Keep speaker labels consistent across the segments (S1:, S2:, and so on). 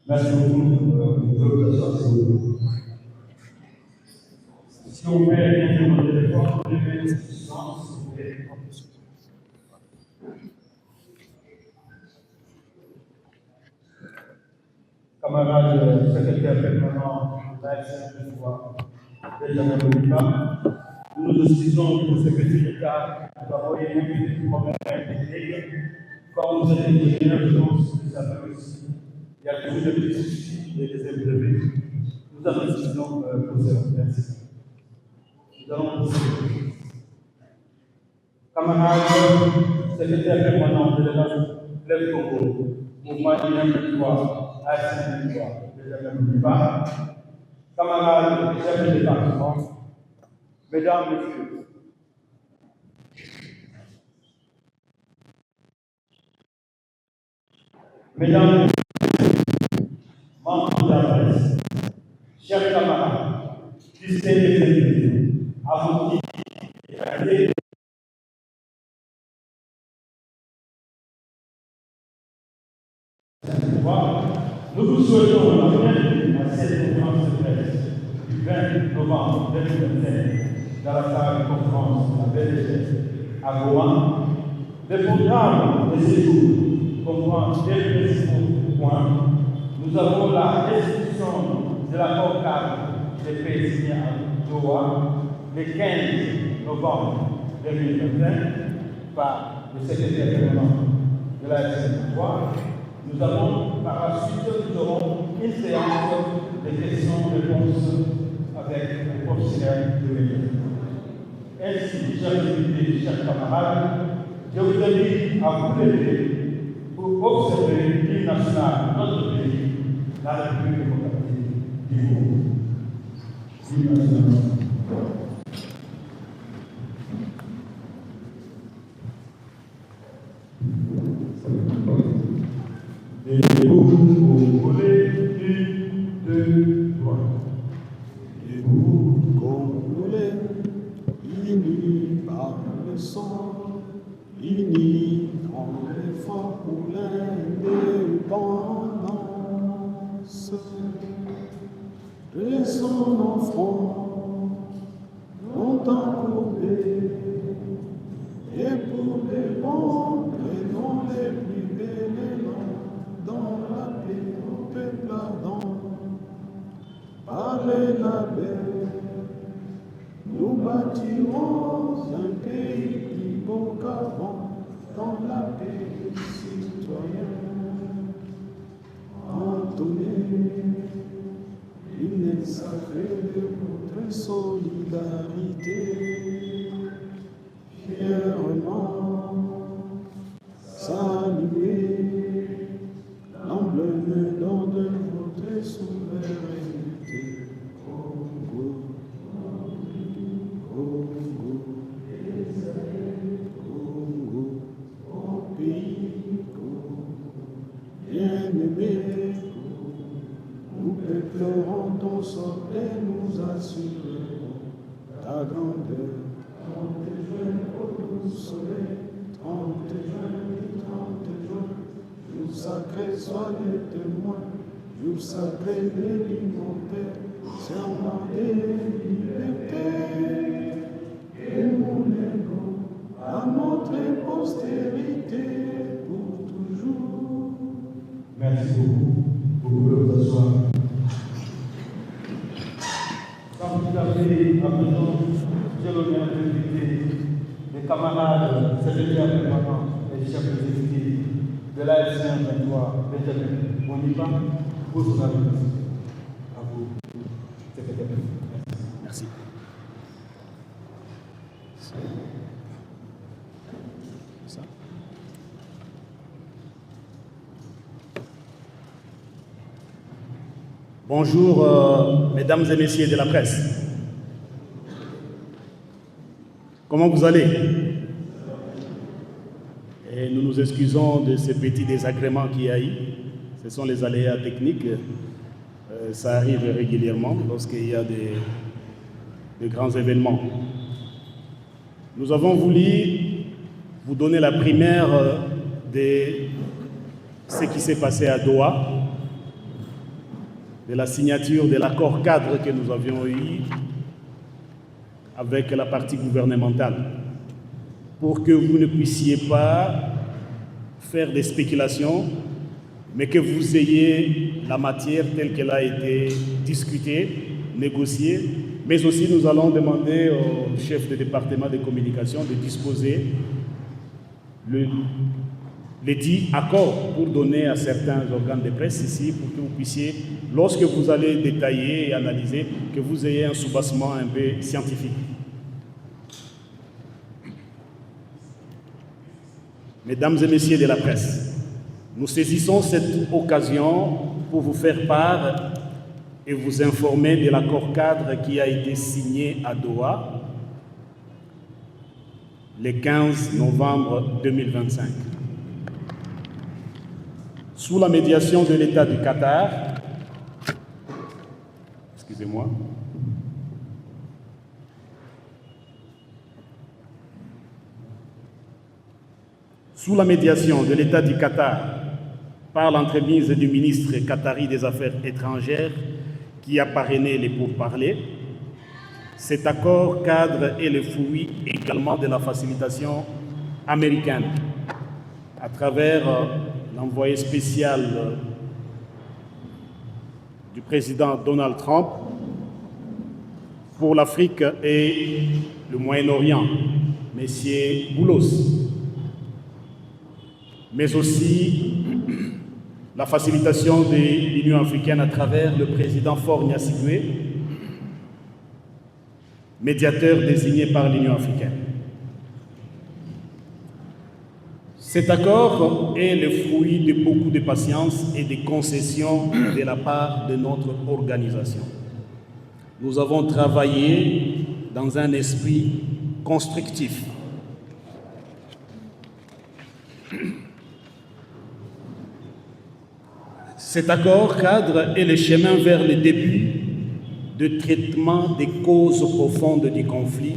S1: Merci beaucoup, peuple d'Association. Si on met mon téléphone, on met une puissance. Camarades secrétaire permanent de l'ASN de Foix, Benjamin Bonipa, nous nous excusons pour ce petit retard. Nous avons eu des problèmes techniques. Comme vous êtes ingénieurs, je pense que ça peut aussi. Il y a toujours des petits soucis et des imprévus. Nous allons excusons pour ça. Merci. Nous allons procéder. Camarades secrétaire permanent de l'Élève Congo, mouvement dynamique de Foix, ASN de Foix, Benjamin Bonipa, camarades chefs de département, mesdames, messieurs, mesdames, membres de la presse, chers camarades, distingués invités, à vous qui nous vous souhaitons la bienvenue à cette conférence de presse du 20 novembre 2025 dans la salle de conférence de la BDG à Goma. Le programme de ce jour comprend deux principaux points. Nous avons la restitution de l'accord cadre de paix signé à Doha le 15 novembre 2025 par le secrétaire permanent de la SN3. Nous avons par la suite, nous aurons une séance de questions-réponses avec le professionnel de l'État. Ainsi, chers invités, chers camarades, je vous invite à vous lever pour observer l'hymne national de notre pays, la République démocratique du Congo. L'hymne national. Debout, Congolais, 1, 2, 3.
S2: Debout, Congolais, unis par le sang, unis dans l'effort pour l'indépendance. Dressons nos fronts, longtemps courbés, et pour les bons, prenons les plus belles élan dans la paix au peuple ardent. Parlez la paix, nous bâtirons un pays plus beau qu'avant, dans la paix citoyenne. Entonner l'hymne sacré de notre solidarité, fièrement saluer l'emblème don de votre souveraineté. Congo, Congo, Congo, au pays Congo, bien-aimé, nous peuplерons ton sort et nous assurerons ta grandeur. 30 juin, au doux soleil, 30 juin, 30 juin, jour sacré, soyez témoins, jour sacré de l'immontaire, serment de liberté, et nous léguons à notre postérité pour toujours.
S1: Merci beaucoup. Vous pouvez vous asseoir. Quand vous avez à présent, j'ai l'honneur d'inviter les camarades secrétaires permanents et chefs exécutifs de l'ASN 23, Benjamin Bonipa, pour son invitation. À vous, secrétaire permanent.
S2: Merci. Ça.
S3: Bonjour, mesdames et messieurs de la presse. Comment vous allez? Et nous nous excusons de ces petits désagréments qu'il y a eu. Ce sont les aléas techniques. Ça arrive régulièrement lorsqu'il y a de grands événements. Nous avons voulu vous donner la primaire de ce qui s'est passé à Doha de la signature de l'accord cadre que nous avions eu avec la partie gouvernementale, pour que vous ne puissiez pas faire des spéculations, mais que vous ayez la matière telle qu'elle a été discutée, négociée. Mais aussi, nous allons demander au chef de département de communication de disposer les dits accords pour donner à certains organes de presse ici, pour que vous puissiez, lorsque vous allez détailler et analyser, que vous ayez un soubassement un peu scientifique. Mesdames et messieurs de la presse, nous saisissons cette occasion pour vous faire part et vous informer de l'accord cadre qui a été signé à Doha le 15 novembre 2025. Sous la médiation de l'État du Qatar, excusez-moi, sous la médiation de l'État du Qatar, par l'entremise du ministre qatari des Affaires étrangères qui a parrainé les pourparlers, cet accord cadre est le fruit également de la facilitation américaine à travers l'envoyé spécial du président Donald Trump pour l'Afrique et le Moyen-Orient, M. Boulos, mais aussi la facilitation de l'Union africaine à travers le président Faure Gnassingbé, médiateur désigné par l'Union africaine. Cet accord est le fruit de beaucoup de patience et de concessions de la part de notre organisation. Nous avons travaillé dans un esprit constructif. Cet accord cadre est le chemin vers le début de traitement des causes profondes du conflit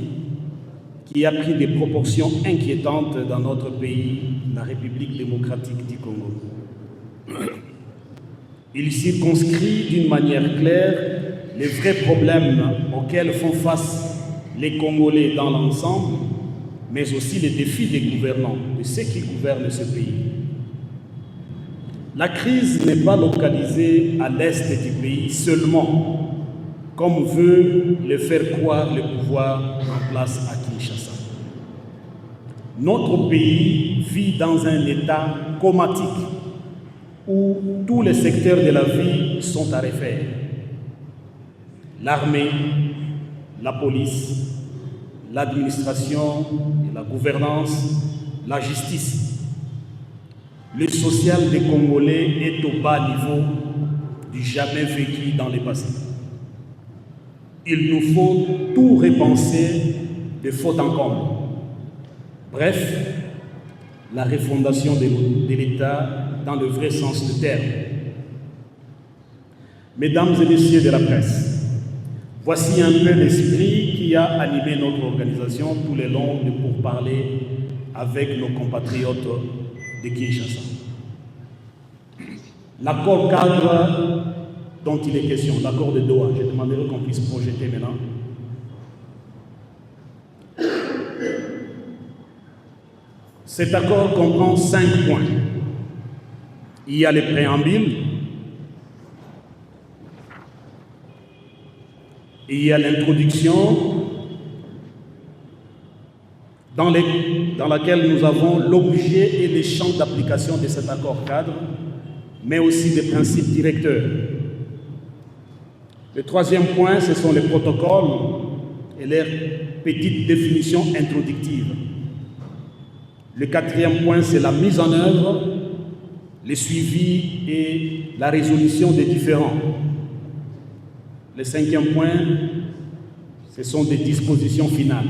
S3: qui a pris des proportions inquiétantes dans notre pays, la République démocratique du Congo. Il circonscrit d'une manière claire les vrais problèmes auxquels font face les Congolais dans l'ensemble, mais aussi les défis des gouvernants, de ceux qui gouvernent ce pays. La crise n'est pas localisée à l'est du pays seulement, comme veut le faire croire le pouvoir en place à Kinshasa. Notre pays vit dans un état comatique où tous les secteurs de la vie sont à refaire. L'armée, la police, l'administration, la gouvernance, la justice. Le social des Congolais est au bas niveau du jamais vécu dans le passé. Il nous faut tout repenser de faute en comble. Bref, la refondation de l'État dans le vrai sens du terme. Mesdames et messieurs de la presse, voici un peu l'esprit qui a animé notre organisation tout le long de pourparlers avec nos compatriotes de Kinshasa. L'accord cadre dont il est question, l'accord de Doha, je demanderai qu'on puisse projeter maintenant. Cet accord comprend 5 points. Il y a le préambule, il y a l'introduction, dans laquelle nous avons l'objet et les champs d'application de cet accord cadre, mais aussi des principes directeurs. Le 3e point, ce sont les protocoles et leurs petites définitions introductives. Le 4e point, c'est la mise en œuvre, le suivi et la résolution des différends. Le 5e point, ce sont des dispositions finales.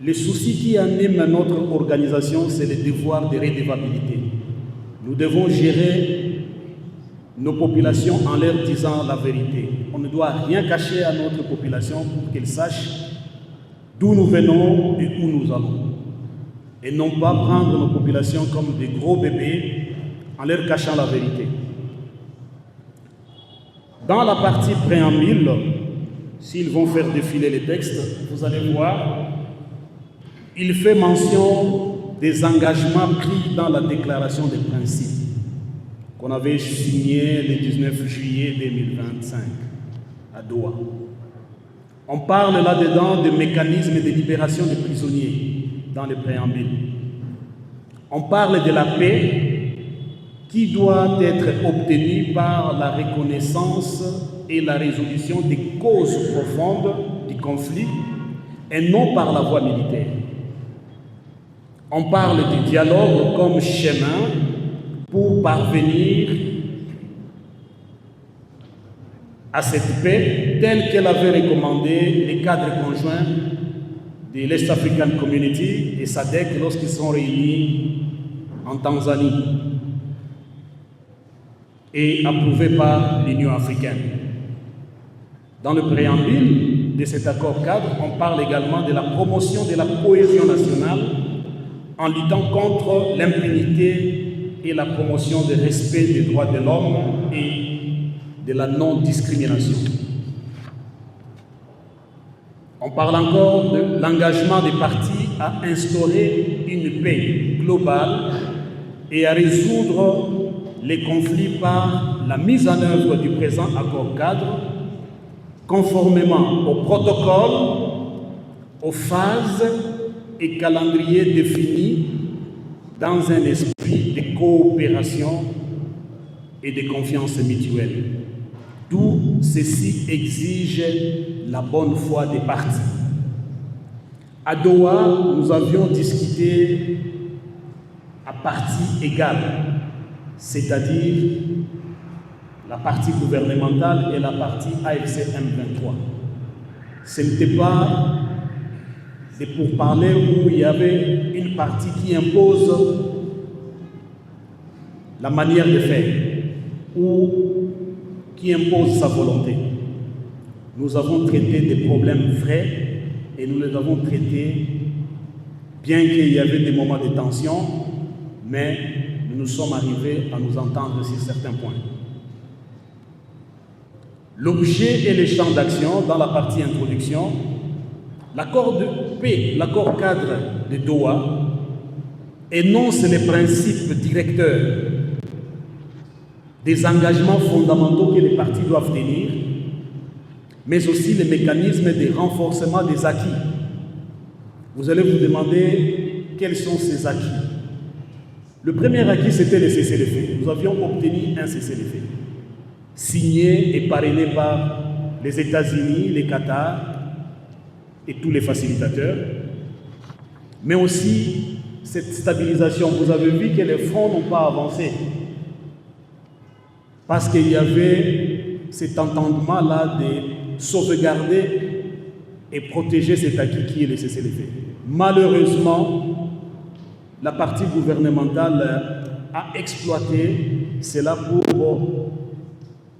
S3: Le souci qui anime notre organisation, c'est le devoir de redevabilité. Nous devons gérer nos populations en leur disant la vérité. On ne doit rien cacher à notre population pour qu'elle sache d'où nous venons et où nous allons. et non pas prendre nos populations comme des gros bébés en leur cachant la vérité. Dans la partie préambule, s'ils vont faire défiler les textes, vous allez voir, il fait mention des engagements pris dans la déclaration des principes qu'on avait signée le 19 juillet 2025 à Doha. On parle là-dedans de mécanismes de libération des prisonniers dans le préambule. On parle de la paix qui doit être obtenue par la reconnaissance et la résolution des causes profondes du conflit et non par la voie militaire. On parle du dialogue comme chemin pour parvenir à cette paix telle qu'elle avait recommandé les cadres conjoints de l'East African Community et SADC lorsqu'ils sont réunis en Tanzanie et approuvé par l'Union africaine. Dans le préambule de cet accord cadre, on parle également de la promotion de la cohésion nationale en luttant contre l'impunité et la promotion du respect des droits de l'homme et de la non-discrimination. On parle encore de l'engagement des parties à instaurer une paix globale et à résoudre les conflits par la mise en œuvre du présent accord cadre, conformément au protocole, aux phases et calendriers définis dans un esprit de coopération et de confiance mutuelle. Tout ceci exige la bonne foi des parties. À Doha, nous avions discuté à parties égales, c'est-à-dire la partie gouvernementale et la partie AFC M23. Ce n'était pas des pourparlers où il y avait une partie qui impose la manière de faire ou qui impose sa volonté. Nous avons traité des problèmes vrais et nous les avons traités, bien qu'il y avait des moments de tension, mais nous sommes arrivés à nous entendre sur certains points. L'objet et les champs d'action dans la partie introduction, l'accord de paix, l'accord cadre de Doha, énonce les principes directeurs des engagements fondamentaux que les parties doivent tenir, mais aussi les mécanismes de renforcement des acquis. Vous allez vous demander quels sont ces acquis. Le premier acquis, c'était le cessez-le-feu. Nous avions obtenu un cessez-le-feu, signé et parrainé par les États-Unis, les Qatar et tous les facilitateurs, mais aussi cette stabilisation. Vous avez vu que les fronts n'ont pas avancé parce qu'il y avait cet entendement-là de sauvegarder et protéger cet acquis qui est le cessez-le-feu. Malheureusement, la partie gouvernementale a exploité cela pour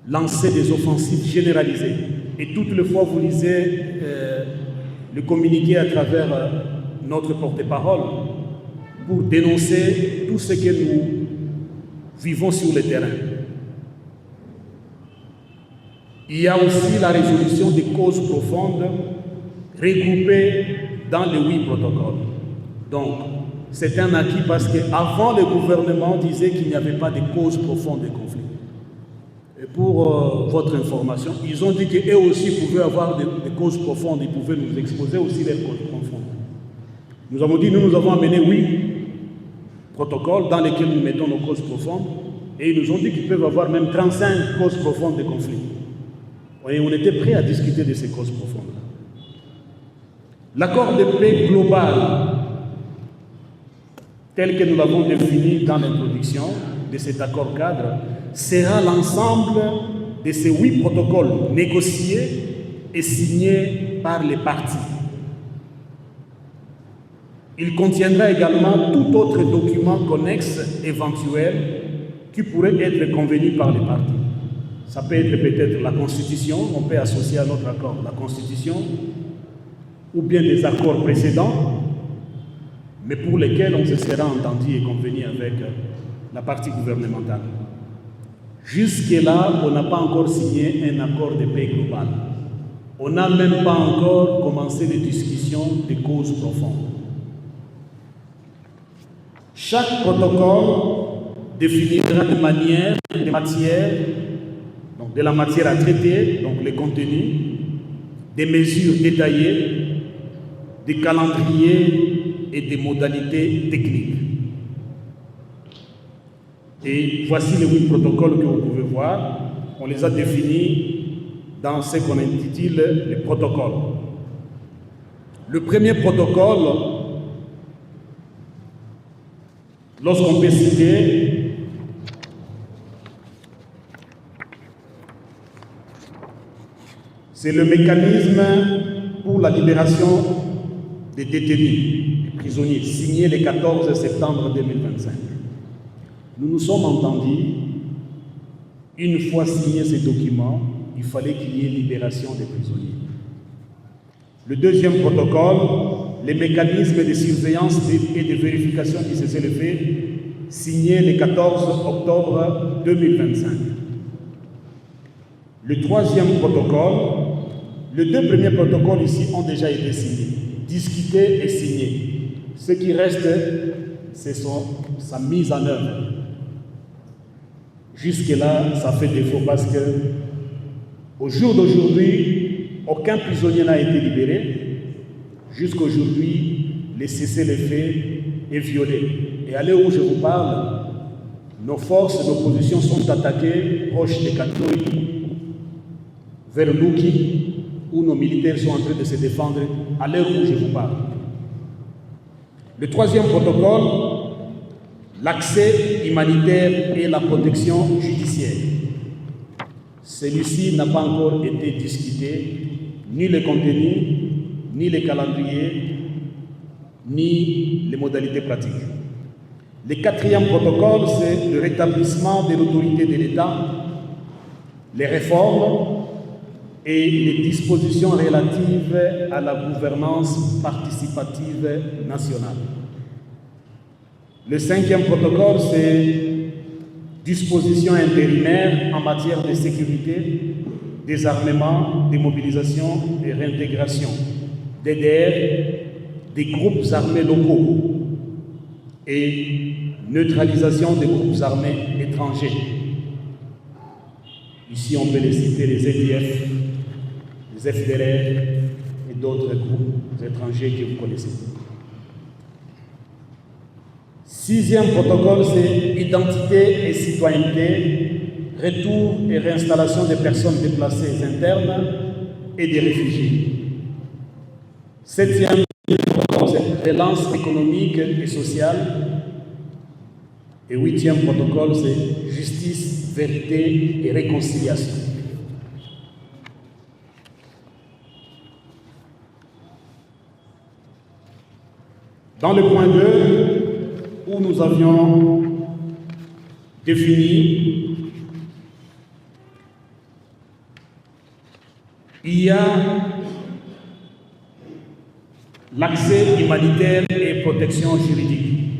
S3: lancer des offensives généralisées. Et toutes les fois, vous lisez le communiqué à travers notre porte-parole pour dénoncer tout ce que nous vivons sur le terrain. Il y a aussi la résolution des causes profondes regroupées dans les 8 protocoles. Donc, c'est un acquis parce qu'avant, le gouvernement disait qu'il n'y avait pas de causes profondes de conflit. Et pour votre information, ils ont dit qu'eux aussi pouvaient avoir des causes profondes, ils pouvaient nous exposer aussi leurs causes profondes. Nous avons dit, nous avons amené 8 protocoles dans lesquels nous mettons nos causes profondes, et ils nous ont dit qu'ils peuvent avoir même 35 causes profondes de conflit. Et on était prêts à discuter de ces causes profondes. L'accord de paix global, tel que nous l'avons défini dans l'introduction de cet accord cadre, sera l'ensemble de ces 8 protocoles négociés et signés par les parties. Il contiendra également tout autre document connexe éventuel qui pourrait être convenu par les parties. Ça peut être peut-être la Constitution, on peut associer à notre accord la Constitution, ou bien des accords précédents, mais pour lesquels on se sera entendu et convenu avec la partie gouvernementale. Jusque-là, on n'a pas encore signé un accord de paix global. On n'a même pas encore commencé les discussions des causes profondes. Chaque protocole définira une manière, des matières, donc de la matière à traiter, donc les contenus, des mesures détaillées, des calendriers et des modalités techniques. Et voici les 8 protocoles que vous pouvez voir. On les a définis dans ce qu'on intitule les protocoles. Le premier protocole, lorsqu'on peut citer, c'est le mécanisme pour la libération des détenus, des prisonniers, signé le 14 septembre 2025. Nous nous sommes entendus, une fois signé ces documents, il fallait qu'il y ait libération des prisonniers. Le deuxième protocole, les mécanismes de surveillance et de vérification du cessez-le-feu, signé le 14 octobre 2025. Le troisième protocole, les 2 premiers protocoles ici ont déjà été signés, discutés et signés. Ce qui reste, c'est sa mise en œuvre. Jusque-là, ça fait défaut parce que, au jour d'aujourd'hui, aucun prisonnier n'a été libéré. Jusqu'aujourd'hui, le cessez-le-feu est violé. Et à l'heure où je vous parle, nos forces d'opposition sont attaquées proches de Katoï, vers Luki, où nos militaires sont en train de se défendre à l'heure où je vous parle. Le troisième protocole, l'accès humanitaire et la protection judiciaire. Celui-ci n'a pas encore été discuté, ni le contenu, ni les calendriers, ni les modalités pratiques. Le quatrième protocole, c'est le rétablissement de l'autorité de l'État, les réformes et les dispositions relatives à la gouvernance participative nationale. Le cinquième protocole, c'est dispositions intérimaires en matière de sécurité, désarmement, démobilisation et réintégration, DDR, des groupes armés locaux et neutralisation des groupes armés étrangers. Ici, on peut les citer, les EDF, les FDLR et d'autres groupes étrangers que vous connaissez. Sixième protocole, c'est identité et citoyenneté, retour et réinstallation des personnes déplacées internes et des réfugiés. Septième protocole, c'est relance économique et sociale. Et huitième protocole, c'est justice, vérité et réconciliation. Dans le point 2, où nous avions défini, il y a l'accès humanitaire et protection juridique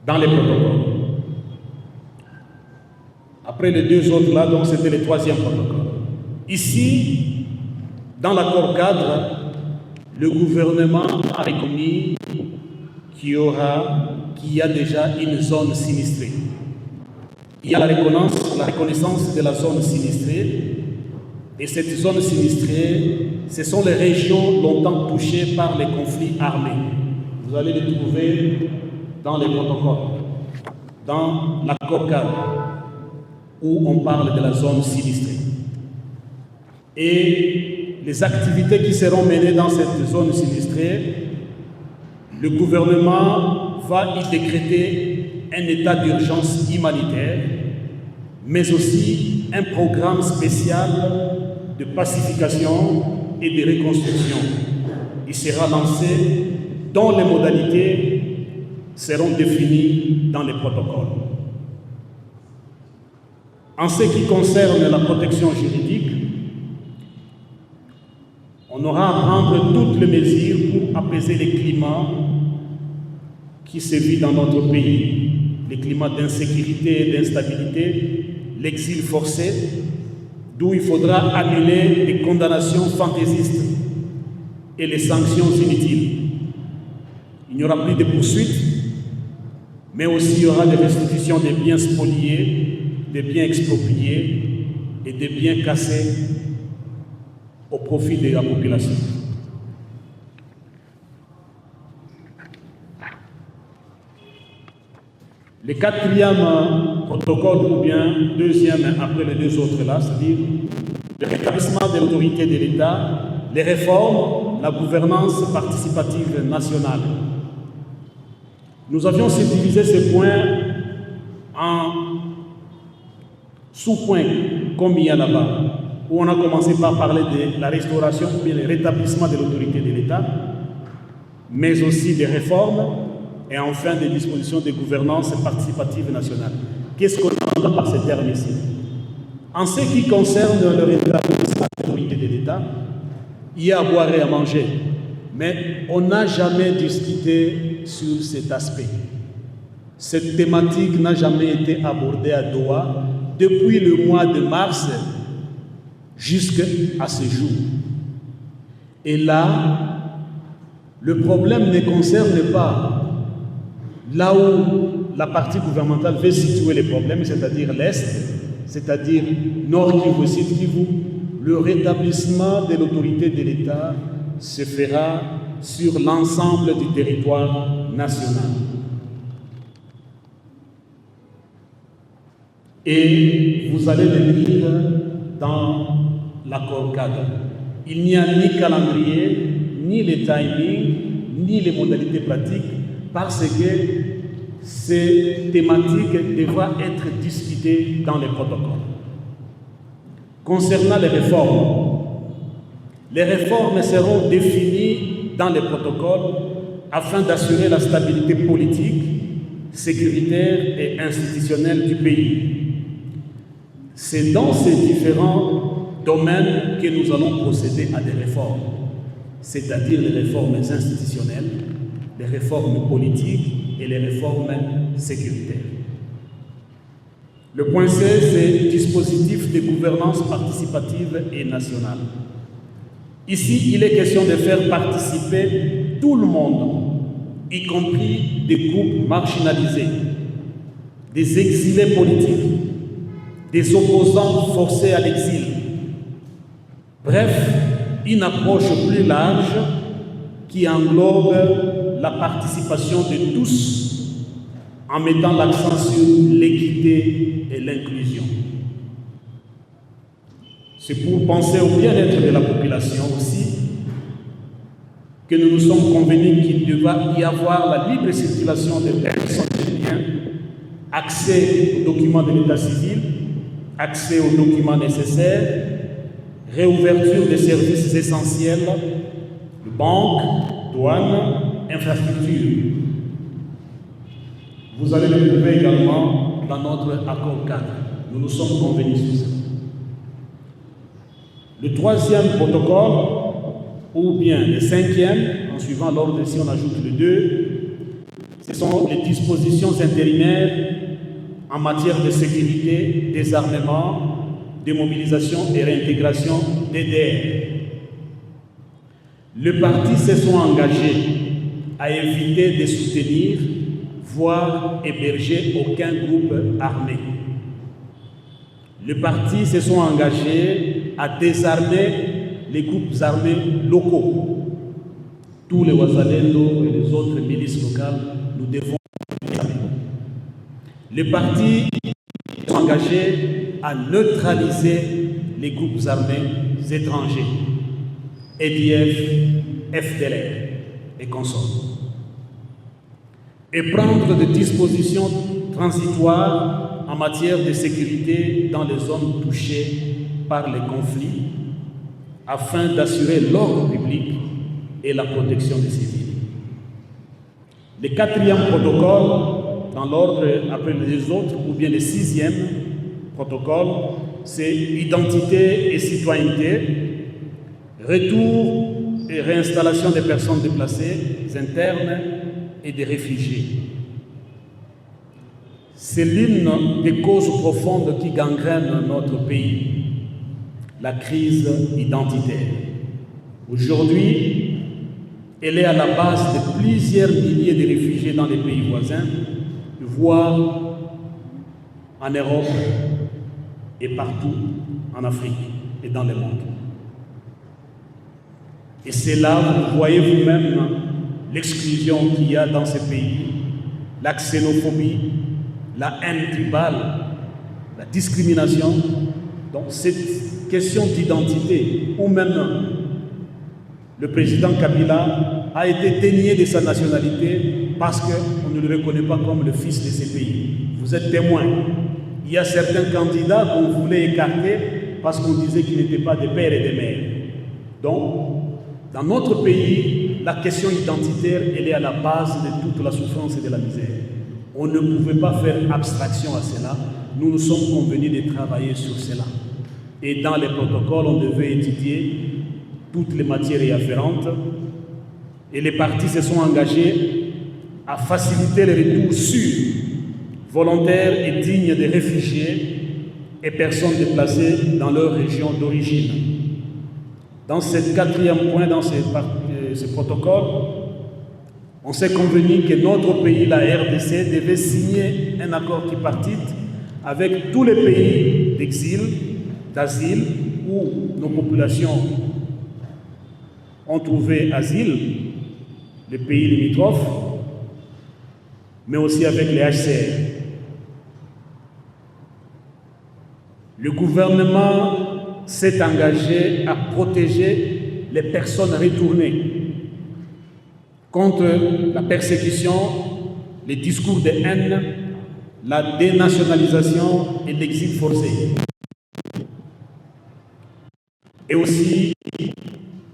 S3: dans les protocoles. Après les 2 autres là, donc c'était le 3e protocole. Ici, dans l'accord cadre, le gouvernement a reconnu qu'il y a déjà une zone sinistrée. Il y a la reconnaissance de la zone sinistrée, et cette zone sinistrée, ce sont les régions longtemps touchées par les conflits armés. Vous allez les trouver dans les protocoles, dans l'accord cadre, où on parle de la zone sinistrée. Et les activités qui seront menées dans cette zone sinistrée, le gouvernement va y décréter un état d'urgence humanitaire, mais aussi un programme spécial de pacification et de reconstruction. Il sera lancé dont les modalités seront définies dans les protocoles. En ce qui concerne la protection juridique, On aura à prendre toutes les mesures pour apaiser les climats qui sévit dans notre pays, les climats d'insécurité et d'instabilité, l'exil forcé, d'où il faudra annuler les condamnations fantaisistes et les sanctions inutiles. Il n'y aura plus de poursuites, mais aussi il y aura des restitutions des biens spoliés, des biens expropriés et des biens cassés au profit de la population. Le quatrième protocole, ou bien deuxième après les deux autres là, c'est-à-dire le rétablissement de l'autorité de l'État, les réformes, la gouvernance participative nationale. Nous avions subdivisé ces points en sous-points, comme il y a là-bas, où on a commencé par parler de la restauration, ou bien le rétablissement de l'autorité de l'État, mais aussi des réformes, et enfin des dispositions de gouvernance participative nationale. Qu'est-ce qu'on entend par ces termes ici? En ce qui concerne le rétablissement de l'autorité de l'État, il y a à boire et à manger, mais on n'a jamais discuté sur cet aspect. Cette thématique n'a jamais été abordée à Doha depuis le mois de mars jusqu'à ce jour. Et là, le problème ne concerne pas là où la partie gouvernementale veut situer les problèmes, c'est-à-dire l'Est, c'est-à-dire Nord Kivu, Sud Kivu. Le rétablissement de l'autorité de l'État se fera sur l'ensemble du territoire national. Et vous allez le lire dans l'accord cadre. Il n'y a ni calendrier, ni les timings, ni les modalités pratiques, parce que ces thématiques devront être discutées dans les protocoles. Concernant les réformes seront définies dans les protocoles afin d'assurer la stabilité politique, sécuritaire et institutionnelle du pays. C'est dans ces différents domaines que nous allons procéder à des réformes, c'est-à-dire les réformes institutionnelles, les réformes politiques et les réformes sécuritaires. Le point C, c'est dispositif de gouvernance participative et nationale. Ici, il est question de faire participer tout le monde, y compris des groupes marginalisés, des exilés politiques, des opposants forcés à l'exil. Bref, une approche plus large qui englobe la participation de tous en mettant l'accent sur l'équité et l'inclusion. C'est pour penser au bien-être de la population aussi que nous nous sommes convenus qu'il devra y avoir la libre circulation des personnes et des biens, accès aux documents de l'état civil, accès aux documents nécessaires, réouverture des services essentiels, banques, douanes, infrastructures. Vous allez le trouver également dans notre accord cadre. Nous nous sommes convenus sur ça. Le troisième protocole, ou bien le cinquième, en suivant l'ordre, si on ajoute le 2, ce sont les dispositions intérimaires en matière de sécurité, désarmement, démobilisation et réintégration DDR. Les partis se sont engagés à éviter de soutenir, voire héberger aucun groupe armé. Les partis se sont engagés à désarmer les groupes armés locaux. Tous les Wazalendo et les autres milices locales, nous devons les désarmer. Les partis sont engagés à neutraliser les groupes armés étrangers, EDF, FDLR et consorts, et prendre des dispositions transitoires en matière de sécurité dans les zones touchées par les conflits afin d'assurer l'ordre public et la protection des civils. Le quatrième protocole, dans l'ordre après les autres, ou bien le sixième protocole, c'est identité et citoyenneté, retour et réinstallation des personnes déplacées internes et des réfugiés. C'est l'une des causes profondes qui gangrènent notre pays, la crise identitaire. Aujourd'hui, elle est à la base de plusieurs milliers de réfugiés dans les pays voisins, voire en Europe et partout en Afrique et dans le monde. Et c'est là, vous voyez vous-même, l'exclusion qu'il y a dans ces pays, la xénophobie, la haine tribale, la discrimination. Donc cette question d'identité, ou même le président Kabila a été dénié de sa nationalité parce qu'on ne le reconnaît pas comme le fils de ces pays. Vous êtes témoin. Il y a certains candidats qu'on voulait écarter parce qu'on disait qu'ils n'étaient pas des pères et des mères. Donc, dans notre pays, la question identitaire, elle est à la base de toute la souffrance et de la misère. On ne pouvait pas faire abstraction à cela. Nous nous sommes convenus de travailler sur cela. Et dans les protocoles, on devait étudier toutes les matières y afférentes. Et les partis se sont engagés à faciliter le retour sûr, volontaire et digne des réfugiés et personnes déplacées dans leur région d'origine. Dans ce quatrième point, dans ce protocole, on s'est convenu que notre pays, la RDC, devait signer un accord tripartite avec tous les pays d'exil, d'asile, où nos populations ont trouvé asile, les pays limitrophes, mais aussi avec les HCR. Le gouvernement s'est engagé à protéger les personnes retournées contre la persécution, les discours de haine, la dénationalisation et l'exil forcé. Et aussi,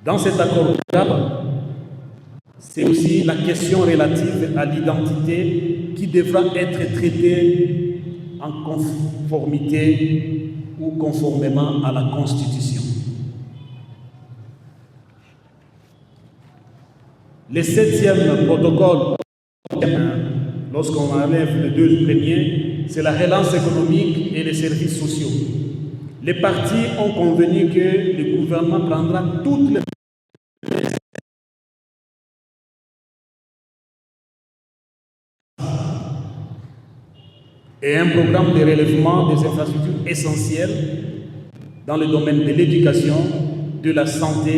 S3: dans cet accord-cadre, c'est aussi la question relative à l'identité qui devra être traitée en conformité ou conformément à la Constitution. Le 7e protocole, lorsqu'on enlève les deux premiers, c'est la relance économique et les services sociaux. Les partis ont convenu que le gouvernement prendra toutes les et un programme de relèvement des infrastructures essentielles dans le domaine de l'éducation, de la santé,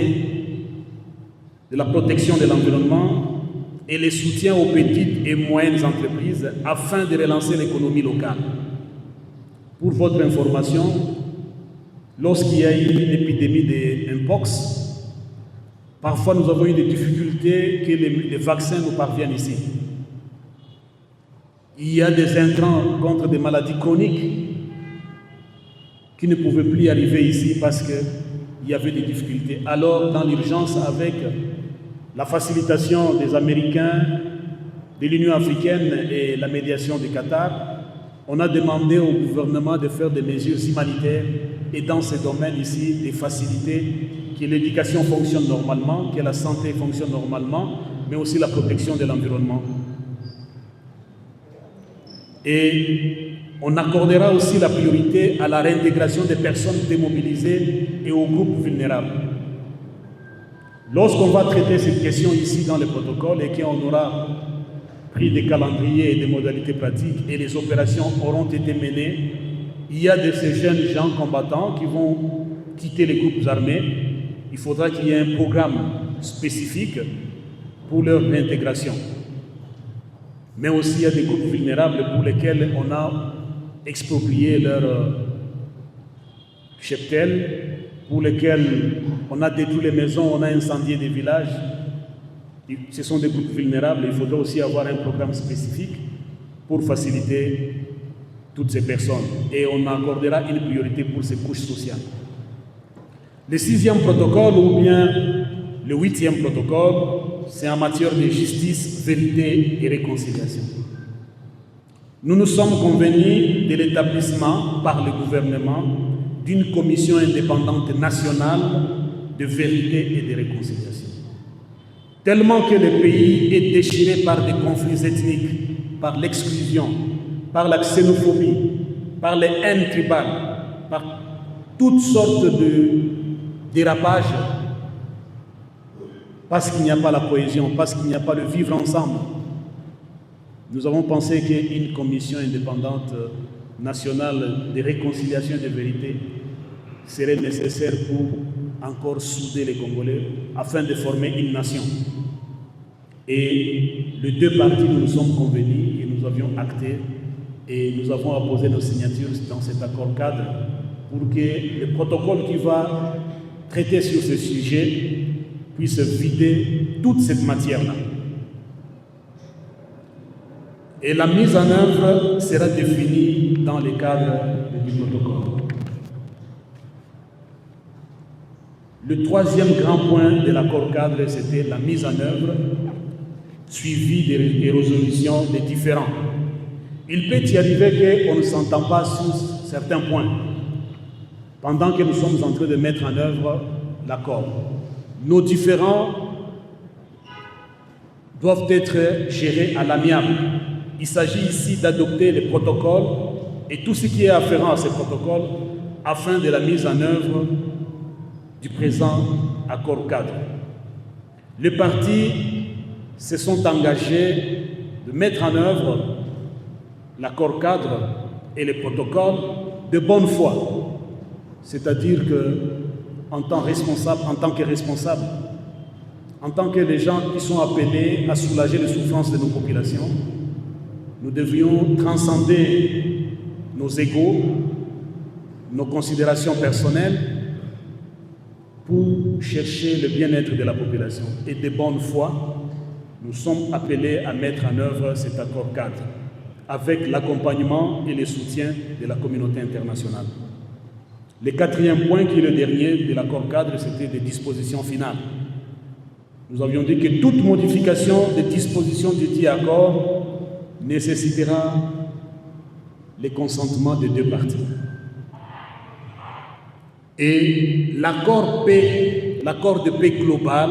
S3: de la protection de l'environnement et le soutien aux petites et moyennes entreprises afin de relancer l'économie locale. Pour votre information, lorsqu'il y a eu l'épidémie de Mpox, parfois nous avons eu des difficultés que les vaccins nous parviennent ici. Il y a des intrants contre des maladies chroniques qui ne pouvaient plus arriver ici parce qu'il y avait des difficultés. Alors, dans l'urgence, avec la facilitation des Américains, de l'Union africaine et la médiation du Qatar, on a demandé au gouvernement de faire des mesures humanitaires et dans ces domaines ici, des facilités, que l'éducation fonctionne normalement, que la santé fonctionne normalement, mais aussi la protection de l'environnement. Et on accordera aussi la priorité à la réintégration des personnes démobilisées et aux groupes vulnérables. Lorsqu'on va traiter cette question ici dans le protocole et qu'on aura pris des calendriers et des modalités pratiques et les opérations auront été menées, il y a de ces jeunes gens combattants qui vont quitter les groupes armés. Il faudra qu'il y ait un programme spécifique pour leur réintégration. Mais aussi il y a des groupes vulnérables pour lesquels on a exproprié leur cheptel, pour lesquels on a détruit les maisons, on a incendié des villages. Ce sont des groupes vulnérables. Il faudra aussi avoir un programme spécifique pour faciliter toutes ces personnes. Et on accordera une priorité pour ces couches sociales. Le 6e protocole ou bien le 8e protocole, c'est en matière de justice, vérité et réconciliation. Nous nous sommes convenus de l'établissement par le gouvernement d'une commission indépendante nationale de vérité et de réconciliation. Tellement que le pays est déchiré par des conflits ethniques, par l'exclusion, par la xénophobie, par les haines tribales, par toutes sortes de dérapages, parce qu'il n'y a pas la cohésion, parce qu'il n'y a pas le vivre ensemble. Nous avons pensé qu'une commission indépendante nationale de réconciliation et de vérité serait nécessaire pour encore souder les Congolais afin de former une nation. Et les deux partis, nous nous sommes convenus et nous avions acté et nous avons apposé nos signatures dans cet accord cadre pour que le protocole qui va traiter sur ce sujet puisse vider toute cette matière-là. Et la mise en œuvre sera définie dans le cadre du protocole. Le troisième grand point de l'accord cadre, c'était la mise en œuvre suivie des résolutions des différends. Il peut y arriver qu'on ne s'entend pas sur certains points pendant que nous sommes en train de mettre en œuvre l'accord. Nos différends doivent être gérés à l'amiable. Il s'agit ici d'adopter les protocoles et tout ce qui est afférent à ces protocoles afin de la mise en œuvre du présent accord cadre. Les partis se sont engagés de mettre en œuvre l'accord cadre et les protocoles de bonne foi. C'est-à-dire que, en tant que responsable, en tant que les gens qui sont appelés à soulager les souffrances de nos populations, nous devions transcender nos égos, nos considérations personnelles pour chercher le bien-être de la population. Et de bonne foi, nous sommes appelés à mettre en œuvre cet accord cadre avec l'accompagnement et le soutien de la communauté internationale. Le quatrième point, qui est le dernier de l'accord cadre, c'était des dispositions finales. Nous avions dit que toute modification des dispositions du dit accord nécessitera le consentement des deux parties. Et l'accord de paix global,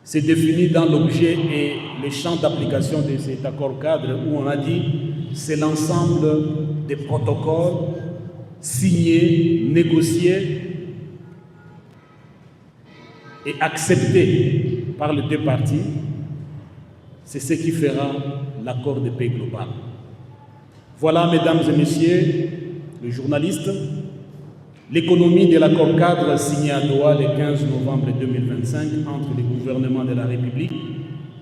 S3: c'est défini dans l'objet et le champ d'application de cet accord cadre où on a dit c'est l'ensemble des protocoles signés, négociés et acceptés par les deux parties. C'est ce qui fera l'accord de paix global. Voilà, mesdames et messieurs les journalistes, l'économie de l'accord cadre signé à Doha le 15 novembre 2025 entre le gouvernement de la République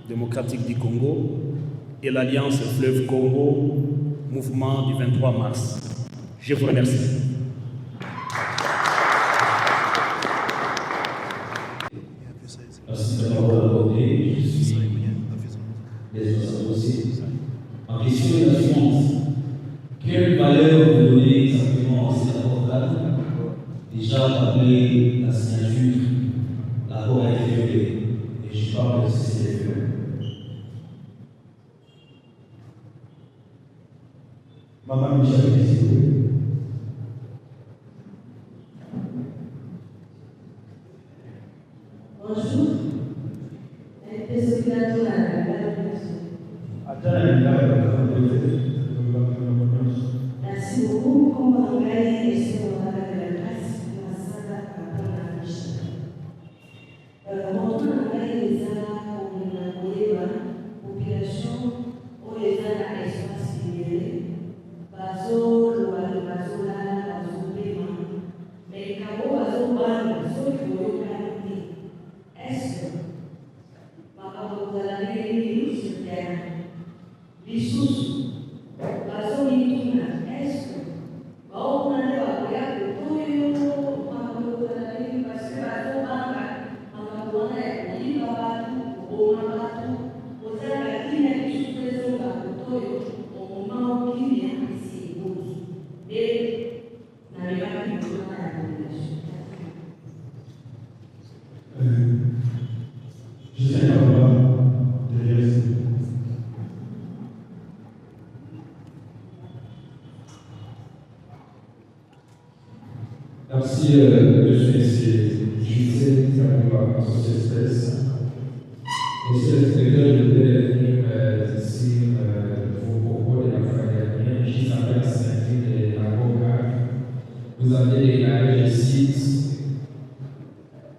S3: démocratique du Congo et l'Alliance Fleuve Congo, mouvement du 23 mars. Je vous remercie.
S4: Merci de m'avoir accordé. Je suis désolé aussi. Ma question est la suivante. Quelle valeur vous donnez exactement à cet accord cadre? Déjà, après la signature, l'accord a été violé. Et je parle de CCDFE.
S1: Maman Michel Kizito.
S5: Bonjour. Merci beaucoup. Comme on gagne et c'est on va de la grâce, on va s'en apprendre à Michel. Montrons à gagne les arts pour la population, pour les arts à espace libéré, bazo, le bazo là, bazo paiement. Mais quand on bazo ban, bazo qui vont y est-ce que ma les sur terre, les sous, bazo y est-ce que on a des bagages de tout le monde, parce que bazo ban, on va donner il va pas tout, on va pas tout, on a la ligne qui se présente à tout au moment où il vient ici, et n'avez pas pu voir la population.
S1: Je sais pas derrière ça.
S4: Merci.
S6: Merci, monsieur Gisèle Kabouba, associé espèce. Monsieur le secrétaire, je voudrais venir ici vos propos de la fois dernière. Je s'appelle Saint-Denis de la Boca. Vous avez déclaré, je cite,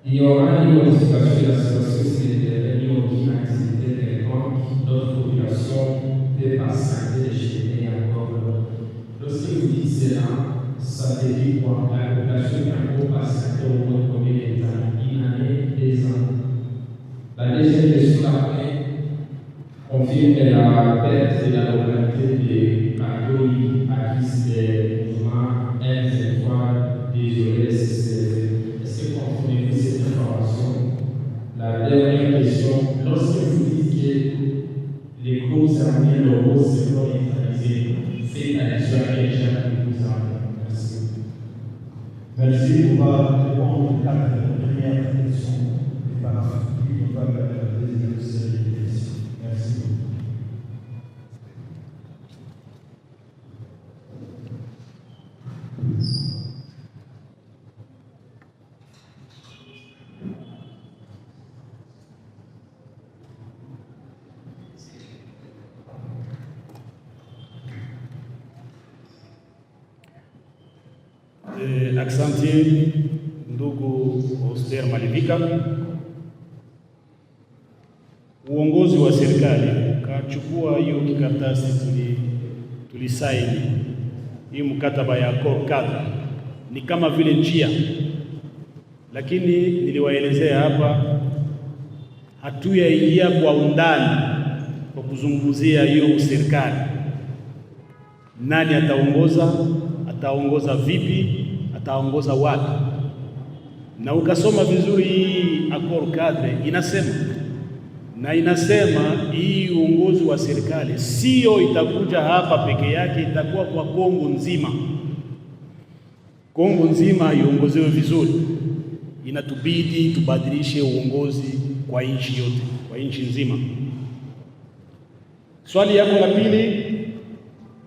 S6: il y aura une modification de la situation sanitaire, ni aucune activité quelconque, notre population peut patienter de chaîner encore. Lorsque vous dites cela, ça veut dire quoi? La population peut encore patienter au moins combien de temps? Une année, 2 ans. La deuxième question après confirme la perte de la localité de Kadoui acquise des mouvements M23 désolé SCCF. Est-ce que confirmez-vous cette information? La dernière question, lorsque vous dites que les groupes armés locaux seront neutralisés, faites allusion à quel genre de groupes armés? Merci.
S1: Merci. On va répondre aux 4 premières questions et par la suite, on va faire la deuxième série de questions. Merci beaucoup.
S3: Asante ndugu Oster Malivika, uongozi wa serikali ukachukua hiyo kikaratasi tulisaini hii mkataba ya accord cadre, ni kama vile njia, lakini niliwaelezea hapa, hatuyaingia kwa undani kwa kuzungumzia hiyo serikali, nani ataongoza vipi, ataongoza wapi. Na ukasoma vizuri hii accord cadre inasema hii uongozi wa serikali sio itakuja hapa peke yake, itakuwa kwa Kongo nzima. Kongo nzima iongozewe vizuri, inatubidi tubadilishe uongozi kwa nchi yote, kwa nchi nzima. Swali yako la pili,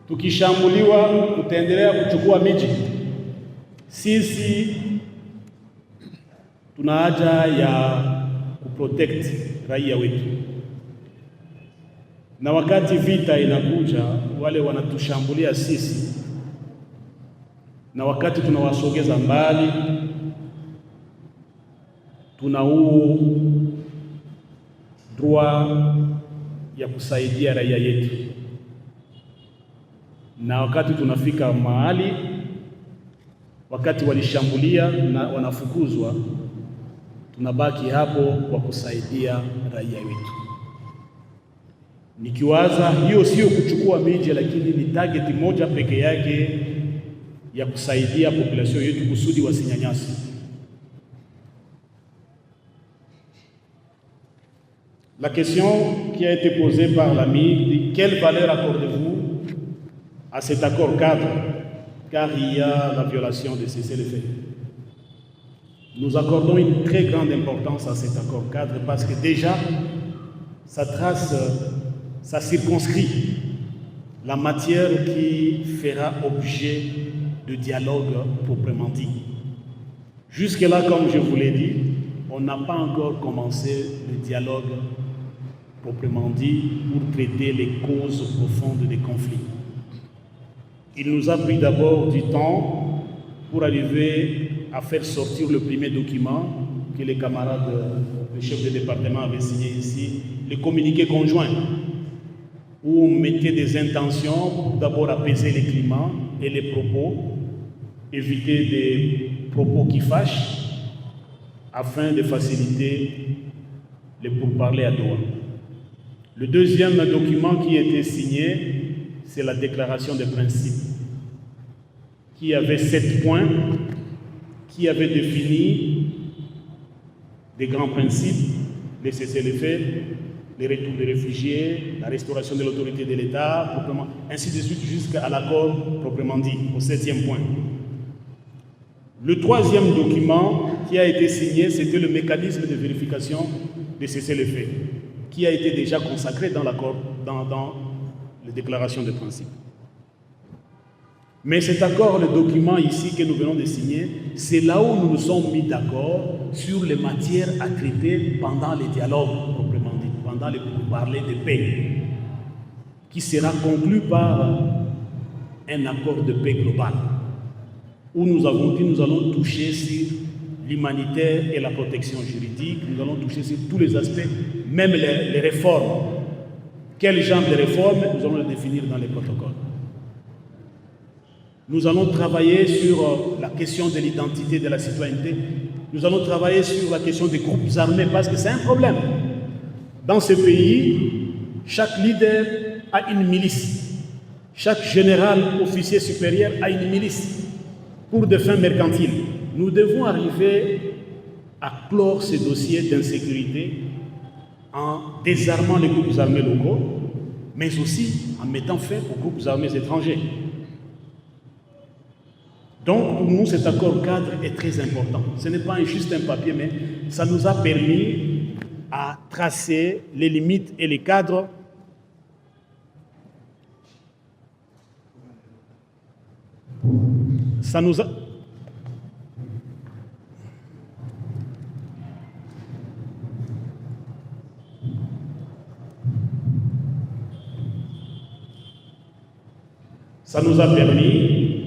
S3: tukishambuliwa tutaendelea kuchukua miji. Sisi tuna haja ya kuprotect raia wetu, na wakati vita inakuja, wale wanatushambulia sisi, na wakati tunawasogeza mbali, tuna huu droit ya kusaidia raia yetu, na wakati tunafika mahali, wakati walishambulia na wanafukuzwa, tunabaki hapo kwa kusaidia raia wetu. Nikiwaza hiyo sio kuchukua miji, lakini ni target moja peke yake ya kusaidia population yetu kusudi wasinyanyasi. La question qui a été posée par l'ami, quelle valeur accordez-vous à cet accord cadre, car il y a la violation de cessez-le-feu. Nous accordons une très grande importance à cet accord cadre parce que déjà, ça trace, ça circonscrit la matière qui fera objet de dialogue proprement dit. Jusque-là, comme je vous l'ai dit, on n'a pas encore commencé le dialogue proprement dit pour traiter les causes profondes des conflits. Il nous a pris d'abord du temps pour arriver à faire sortir le premier document que les camarades, le chef de département avaient signé ici, le communiqué conjoint, où on mettait des intentions pour d'abord apaiser les climats et les propos, éviter des propos qui fâchent, afin de faciliter les pourparlers à Doha. Le deuxième document qui était signé, c'est la déclaration des principes, qui avait 7 points, qui avait défini des grands principes, les cessez-le-feu, les retours des réfugiés, la restauration de l'autorité de l'État, ainsi de suite jusqu'à l'accord proprement dit, au 7e point. Le troisième document qui a été signé, c'était le mécanisme de vérification des cessez-le-feu, qui a été déjà consacré dans l'accord, dans les déclarations de principe. Mais cet accord, le document ici que nous venons de signer, c'est là où nous nous sommes mis d'accord sur les matières à traiter pendant les dialogues, proprement dit, pendant les pourparlers de paix, qui sera conclu par un accord de paix global, où nous avons dit nous allons toucher sur l'humanitaire et la protection juridique, nous allons toucher sur tous les aspects, même les réformes. Quel genre de réformes, nous allons les définir dans les protocoles. Nous allons travailler sur la question de l'identité de la citoyenneté. Nous allons travailler sur la question des groupes armés parce que c'est un problème. Dans ce pays, chaque leader a une milice. Chaque général, officier supérieur a une milice pour des fins mercantiles. Nous devons arriver à clore ces dossiers d'insécurité en désarmant les groupes armés locaux, mais aussi en mettant fin aux groupes armés étrangers. Donc, pour nous, cet accord cadre est très important. Ce n'est pas juste un papier, mais ça nous a permis à tracer les limites et les cadres ça nous a... Ça nous a permis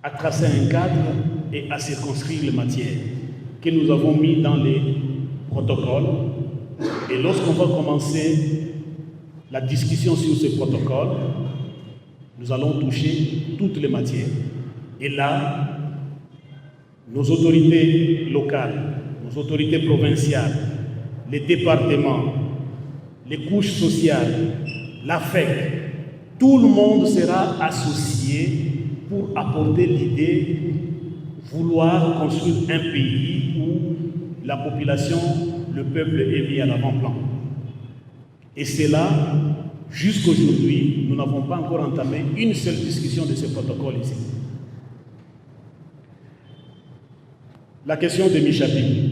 S3: à tracer un cadre et à circonscrire les matières que nous avons mis dans les protocoles. Et lorsqu'on va commencer la discussion sur ces protocoles, nous allons toucher toutes les matières. Et là, nos autorités locales, nos autorités provinciales, les départements, les couches sociales, l'AFEC, tout le monde sera associé pour apporter l'idée de vouloir construire un pays où la population, le peuple est mis à l'avant-plan. Et c'est là, jusqu'aujourd'hui, nous n'avons pas encore entamé une seule discussion de ce protocole ici. La question de Michapi.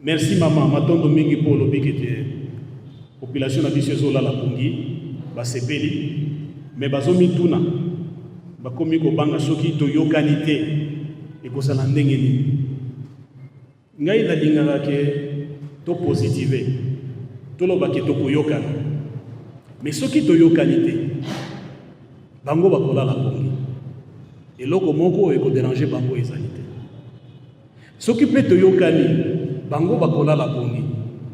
S3: Merci maman, matondo mingi pour le bic était population d'habitude la pongi. Basepeli mais bazomi tuna bakomi kobanga soki toyokani te ekosala ndenge nini ngai nalingaka ke to positive toloba ke tokoyokana mais soki toyokani te bango bakolala pongi eloko moko ekoderange bango ezali te soki mpe toyokani bango bakolala pongi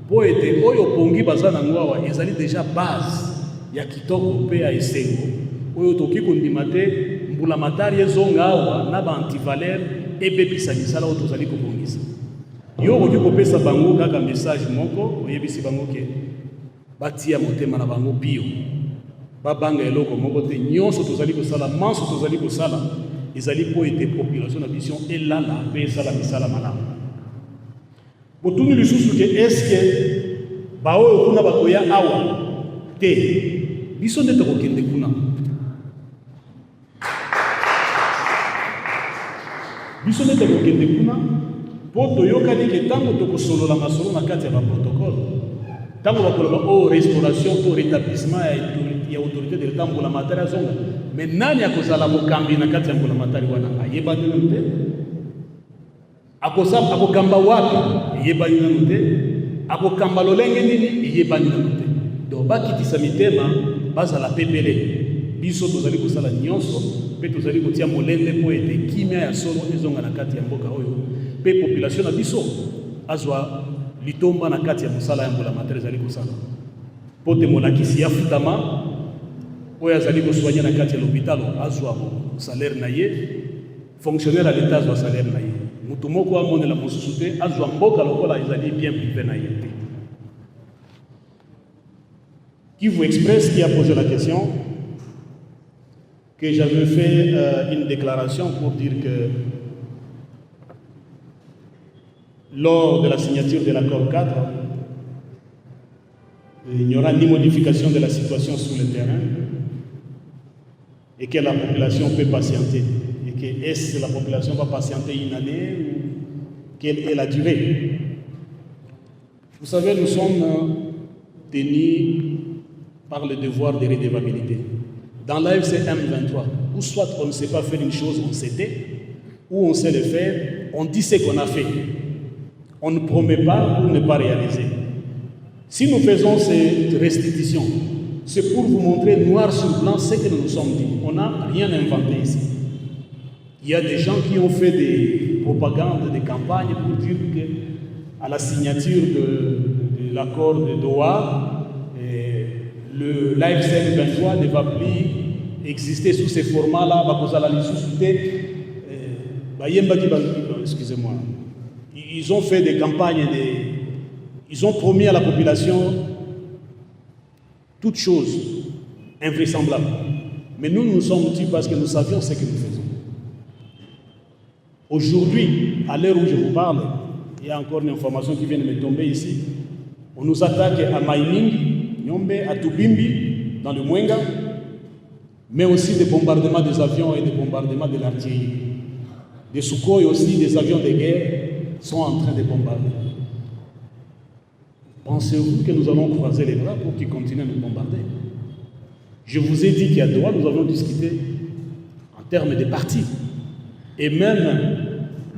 S3: po ete oyo pongi baza nango awa ezali déjà base ya kitoko pe ya esengo oyo toki kondima te mbula matari ezonga awa na ba antivaleur ebebisa misala oyo tozali kobongisa yo okoki kopesa bango kaka message moko oyebisi bango ke batia motema na bango bio babanga eloko moko te nyonso tozali kosala manso tozali kosala ezali po ete population na biso elala pe esala misala malamu botuni lisusu ke eske baoyo kuna bakoya awa te biso nde tokokende kuna biso nde tokokende kuna mpo toyokani ke ntango tokosolola masolo na kati ya baprotokole ntango bakoloba o restauration to rétablissement ya autorité de l'état mbulamatari azonga me nani akozala mokambi na kati ya mbulamatari wana ayebani nanu te akokamba wapi eyebani nanu te akokamba lolenge nini eyebani nanu te donc bakitisa mitema bazala pepele biso tozali kosala nyonso mpe tozali kotia molende mpo ete kimia ya solo ezonga na kati ya mboka oyo mpe population na biso azwa litomba na kati ya mosala ya mbulamatari ezali kosala mpo te molakisi ya futama oyo azali kosoigner na kati ya lopitalo azwa salaire na ye fonctionnaire ya leta azwa salaire na ye mutu moko amonela mosusu te azwa mboka lokola ezali bien privé na ye te. Kivu Express qui a posé la question, que j'avais fait une déclaration pour dire que lors de la signature de l'accord 4, il n'y aura ni modification de la situation sur le terrain et que la population peut patienter. Et que est-ce que la population va patienter une année ou quelle est la durée? Vous savez, nous sommes tenus par le devoir de redevabilité. dans l'AFC M23, où soit on ne sait pas faire une chose, on sait, ou on sait le faire, on dit ce qu'on a fait. On ne promet pas pour ne pas réaliser. Si nous faisons cette restitution, c'est pour vous montrer noir sur blanc ce que nous nous sommes dit. On n'a rien inventé ici. Il y a des gens qui ont fait des propagandes, des campagnes pour dire qu'à la signature de l'accord de Doha, l'AFC 23 ne va plus exister sous ces formats-là, excusez-moi. Ils ont fait des campagnes, ils ont promis à la population toutes choses invraisemblables. Mais nous sommes dit parce que nous savions ce que nous faisons. Aujourd'hui, à l'heure où je vous parle, il y a encore une information qui vient de me tomber ici. On nous attaque à Maïning, Nyombe, à Tubimbi, dans le Mwenga, mais aussi des bombardements des avions et des bombardements de l'artillerie. Des Sukhoi aussi, des avions de guerre sont en train de bombarder. Pensez-vous que nous allons croiser les bras pour qu'ils continuent à nous bombarder? Je vous ai dit qu'à Doha, nous avons discuté en termes de partis. Et même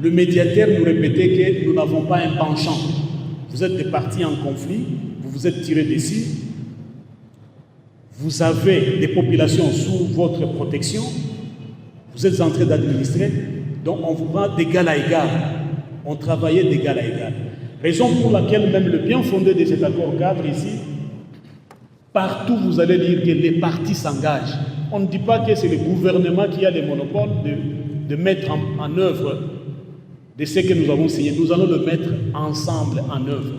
S3: le médiateur nous répétait que nous n'avons pas un penchant. Vous êtes des partis en conflit, vous vous êtes tirés dessus, vous avez des populations sous votre protection, vous êtes en train d'administrer, donc on vous prend d'égal à égal. On travaillait d'égal à égal. Raison pour laquelle même le bien fondé de cet accord cadre ici, partout vous allez lire que les partis s'engagent. On ne dit pas que c'est le gouvernement qui a le monopole de mettre en œuvre de ce que nous avons signé. Nous allons le mettre ensemble en œuvre.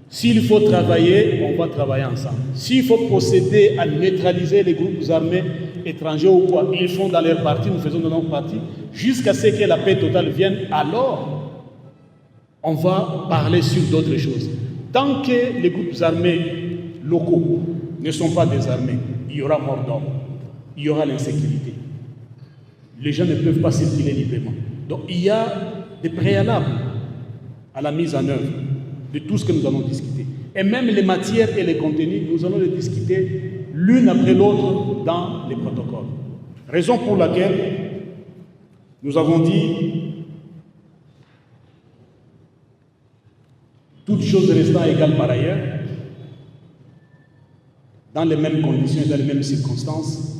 S3: S'il faut travailler, on va travailler ensemble. S'il faut procéder à neutraliser les groupes armés étrangers ou quoi, ils font dans leur parti, nous faisons dans notre parti, jusqu'à ce que la paix totale vienne, alors on va parler sur d'autres choses. Tant que les groupes armés locaux ne sont pas désarmés, il y aura mort d'homme, il y aura l'insécurité. Les gens ne peuvent pas circuler librement. Donc il y a des préalables à la mise en œuvre de tout ce que nous allons discuter. Et même les matières et les contenus, nous allons les discuter l'une après l'autre dans les protocoles. Raison pour laquelle nous avons dit toutes choses restant égales par ailleurs, dans les mêmes conditions et dans les mêmes circonstances,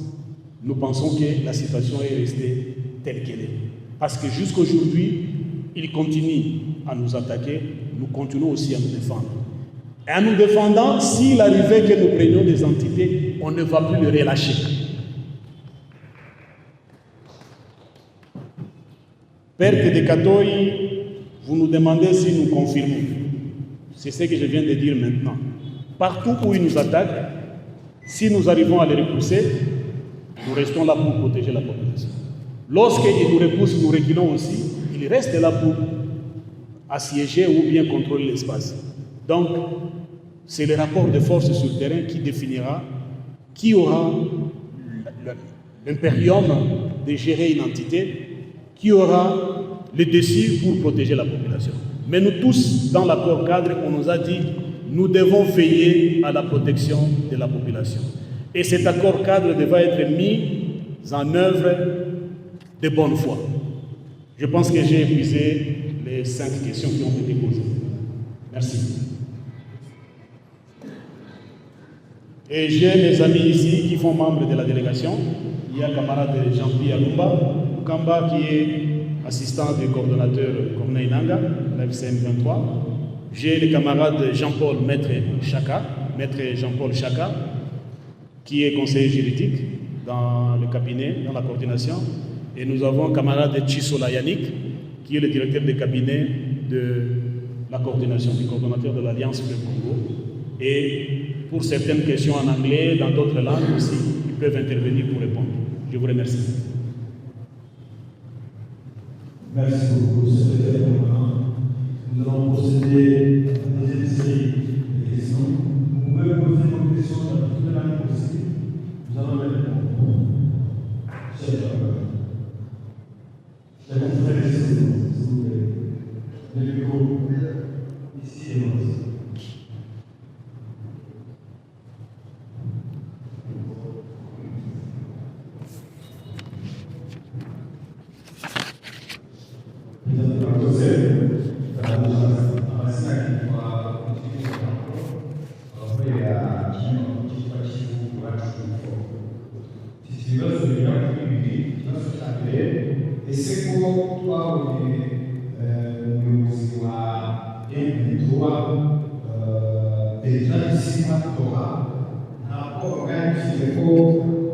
S3: nous pensons que la situation est restée telle qu'elle est. Parce que jusqu'aujourd'hui, ils continuent à nous attaquer, nous continuons aussi à nous défendre. Et en nous défendant, s'il arrivait que nous prenions des entités, on ne va plus les relâcher. Père Kedekatoy, vous nous demandez si nous confirmons. C'est ce que je viens de dire maintenant. Partout où ils nous attaquent, si nous arrivons à les repousser, nous restons là pour protéger la population. Lorsqu'ils nous repoussent, nous reculons aussi, ils restent là pour assiéger ou bien contrôler l'espace. Donc, c'est le rapport de force sur le terrain qui définira qui aura l'impérium de gérer une entité, qui aura le dessus pour protéger la population. Mais nous tous, dans l'accord cadre, on nous a dit nous devons veiller à la protection de la population. Et cet accord cadre devra être mis en œuvre de bonne foi. Je pense que j'ai épuisé les 5 questions qui ont été posées. Merci. Et j'ai mes amis ici qui font membre de la délégation. Il y a le camarade Jean-Pierre Lumba, Kamba qui est assistant du coordonnateur Corneille Nanga, l'FCM 23. J'ai le camarade Jean-Paul Maître Jean-Paul Chaka, qui est conseiller juridique dans le cabinet, dans la coordination. Et nous avons le camarade Chisola Yannick, qui est le directeur de cabinet de la coordination, du coordonnateur de l'Alliance Fleuve Congo. Et pour certaines questions en anglais, dans d'autres langues aussi, ils peuvent intervenir pour répondre. Je vous remercie.
S7: Merci beaucoup, secrétaire. Nous allons procéder à la deuxième série de questions. Vous pouvez poser vos questions dans toutes les langues possibles. Nous allons les répondre. La conférence, s'il vous plaît. Le micro, ici et là.
S6: ese ko twabonye umuyobozi wa M23 Bertrand Bisimwa Tora ntabwo bwandikije ko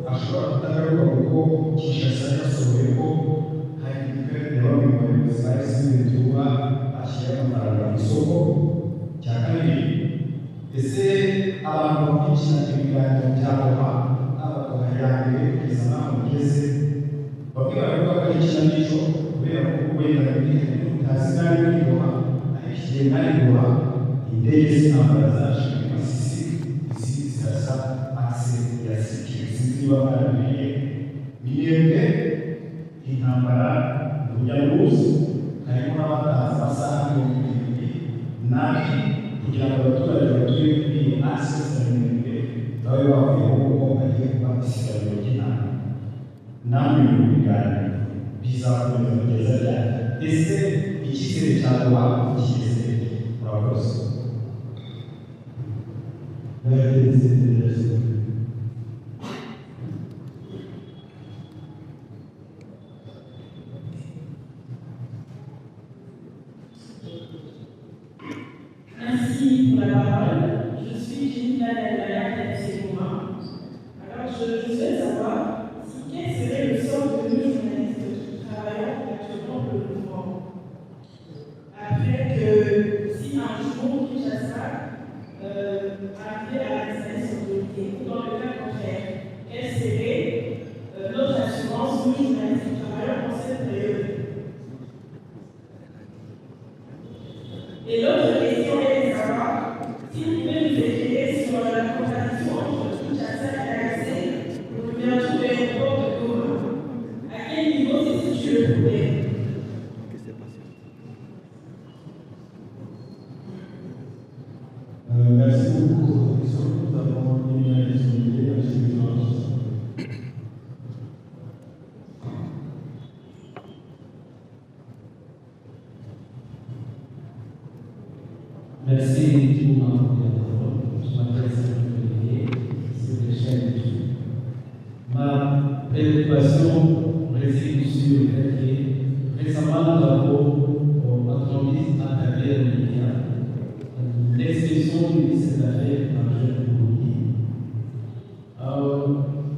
S6: ashobora kutagaruka kuko Kinshasa yasohoye ko hari ibikari bamwe mu bayobozi ba M23 ashyira amafaranga mu isoko. Cya kabiri, ese abantu bakurikirana ibiganiro bya Tora n'abagabo yambere kugeza n'aho mugeze bamwe baravuga ko ari ikinamico kubera ko wenda ibintu utazi kandi biroha ariko igihe nariroha indege z'intambara zaje muri Masisi izindi zirasa ase ya sikiri sinzi niba barabimenye Minembwe intambara urujya n'uruza harimo n'abatazi amasaha mirongo irindwi n'abiri kugira ngo abaturage batuye kuri iyi asesi ya Minembwe babe bavuyeho kuko bagiye kuba isiganiro ry'intambara. Namwe mu biganiro bizakomeza kugeza ryari? Ese icyizere cyawe kigeze murakoze?
S8: Merci pour la parole. Je suis Jenny Lalaya d'Abséluma. Alors, je souhaite savoir quel serait le sort de nos journalistes qui travaillent actuellement pour le mouvement. Après que, si un jour Kinshasa arrivait à installer son autorité, ou dans le cas contraire, quelle serait notre assurance, nous journalistes qui travaillons dans cette période? Et l'autre question est de savoir si vous pouvez nous éclairer sur la contradiction entre Kinshasa et l'AFC pour l'ouverture de l'aéroport de Goma. À quel niveau se situe le problème?
S7: Merci beaucoup pour votre question. Nous avons une disponibilité dans ces échanges.
S4: Merci pour ma parole. Je m'adresse à Olivier sur les chaînes YouTube. Ma préoccupation réside sur le fait que récemment nous avons introduit à travers les médias l'expression du ministre des Affaires étrangères de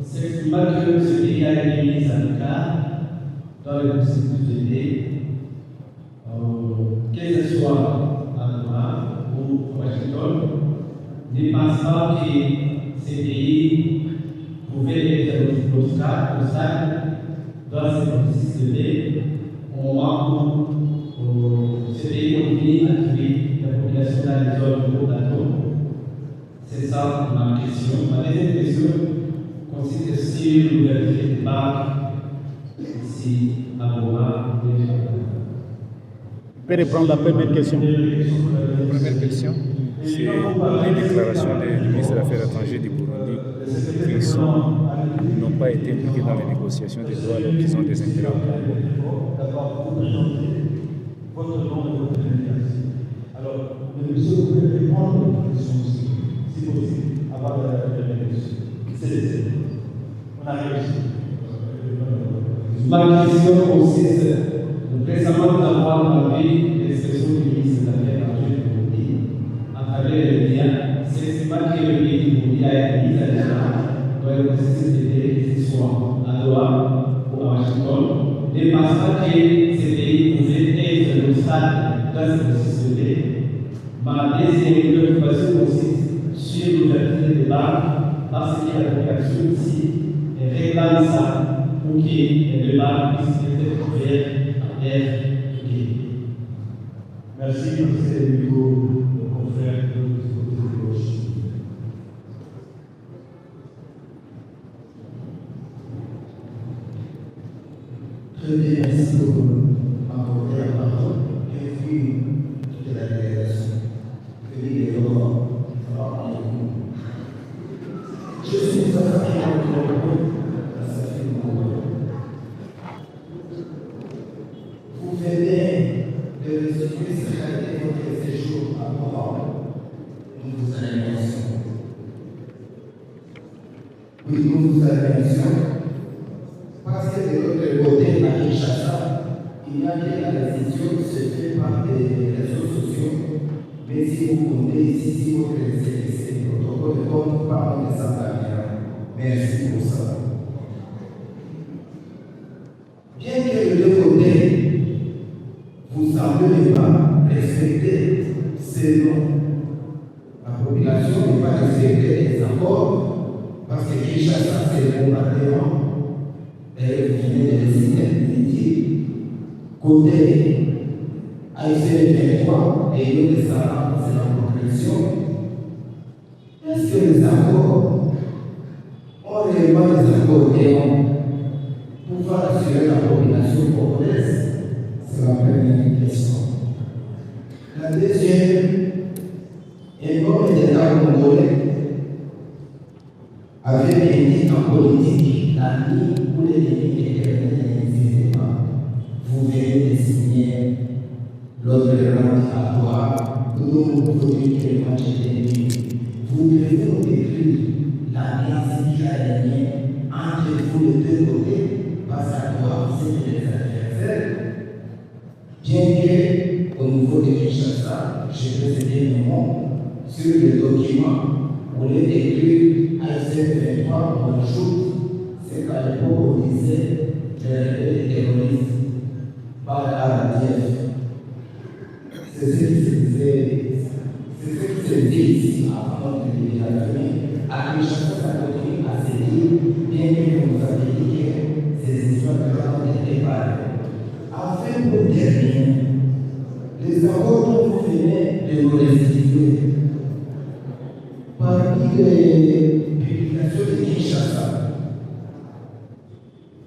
S4: s'exprima que ce pays a été mis à l'écart dans le processus de paix, que ce soit à Goma ou Washington, ne pense pas que ces pays pouvaient être l'obstacle dans ce processus de paix au moment où ces pays continuent à tuer la population dans les zones de plateau. C'est ça ma question. Ma deuxième question consiste sur l'ouverture des parcs ici à Goma.
S3: Vous pouvez reprendre la première question.
S9: La première question, c'est les déclarations du ministre des Affaires étrangères du Burundi qui n'ont pas été impliqués dans les négociations des droits alors qu'ils ont des intérêts au Congo.
S7: D'abord, vous présenter votre nom et votre déléguation. Alors, monsieur, vous pouvez répondre à votre question aussi, si possible, avant la question. C'est on a réussi.
S4: Ma question consiste, récemment nous avons entendu l'expression du ministre des Affaires étrangères du Burundi à travers les médias. C'est pas que le pays du Burundi a été mis à l'écart dans le processus de paix, que ce soit à Doha ou à Washington. Ne pense pas que ces pays pouvaient être l'obstacle dans ce processus de paix. Ma deuxième préoccupation consiste sur l'ouverture des débats parce qu'il y a des population ici et réclame ça pour que les débats puissent être ouverts à l'air libre.
S7: Merci, monsieur Hugo, le confrère de côté de gauche.
S10: Très bien, merci pour m'accorder la parole. Et puis, toute la délégation. Félix et Laurent, je suis très vous venez de restituer ce qu'a été votre séjour à Goma. Nous vous remercions. Oui, nous vous remercions. Parce que de l'autre côté, à Kinshasa, il y a que la décision se fait par des réseaux sociaux, mais si vous comptez ici, si vous connaissez ces protocoles de compte, parlons de ça caméra. Merci pour ça. Bien que de deux côtés, vous ne semblez pas respecter selon la population, ne pas respecter les accords, parce que Kinshasa, c'est le bombardement. Et vous venez de le citer, il dit côté AFC 23 et nous de Sarah, c'est la progression. Est-ce que les accords ont réellement des accords et ont pouvoir assurer la population congolaise? C'est la première question. La deuxième, un homme d'État congolais avait dit en politique l'ami ou l'ennemi éternel n'existait pas. Vous venez de signer l'autre rente à toi, nous nous produisons que moi j'étais dit. Vous devez nous décrire l'alliance qui a régné entre vous les deux côtés, parce qu'à toi, vous êtes les adversaires. Bien qu'au niveau de Kinshasa, je peux citer mes mots sur le document où il est écrit AFC 23, on ajoute ce qu'à l'époque on disait les terroristes par l'ADF. C'est ce qui se dit ici avant notre libération. À Kinshasa, ça continue à se dire, bien que vous avez dit que ces histoires ont été parlées. Enfin, pour terminer, les accords dont vous venez de nous restituer, parmi les publications de Kinshasa,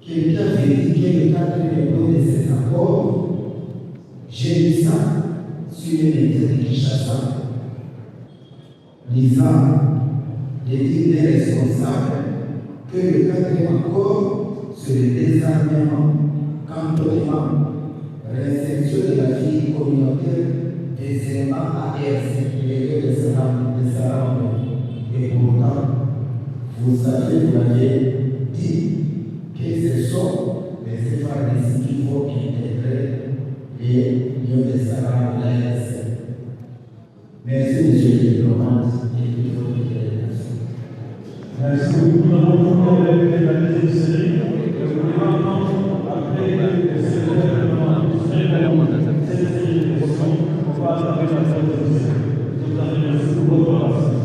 S10: quelqu'un avait dit que le cadre de ces accords, j'ai lu ça sur les médias de Kinshasa, lisant les lignes des responsables, que le quatrième accord sur le désarmement, cantonnement, réinsertion de la vie communautaire, des éléments ARC, les lieux de Sarah. Et pourtant, vous avez dit que ce sont les efforts qui vont intégrer les lieux de Sarah de l'ARC. Merci, monsieur le diplomate, et toute votre délégation.
S7: Merci beaucoup. Nous allons continuer avec la deuxième série. Nous allons entendre après les séries de questions. On va attaquer la deuxième série. Nous allons merci pour votre attention.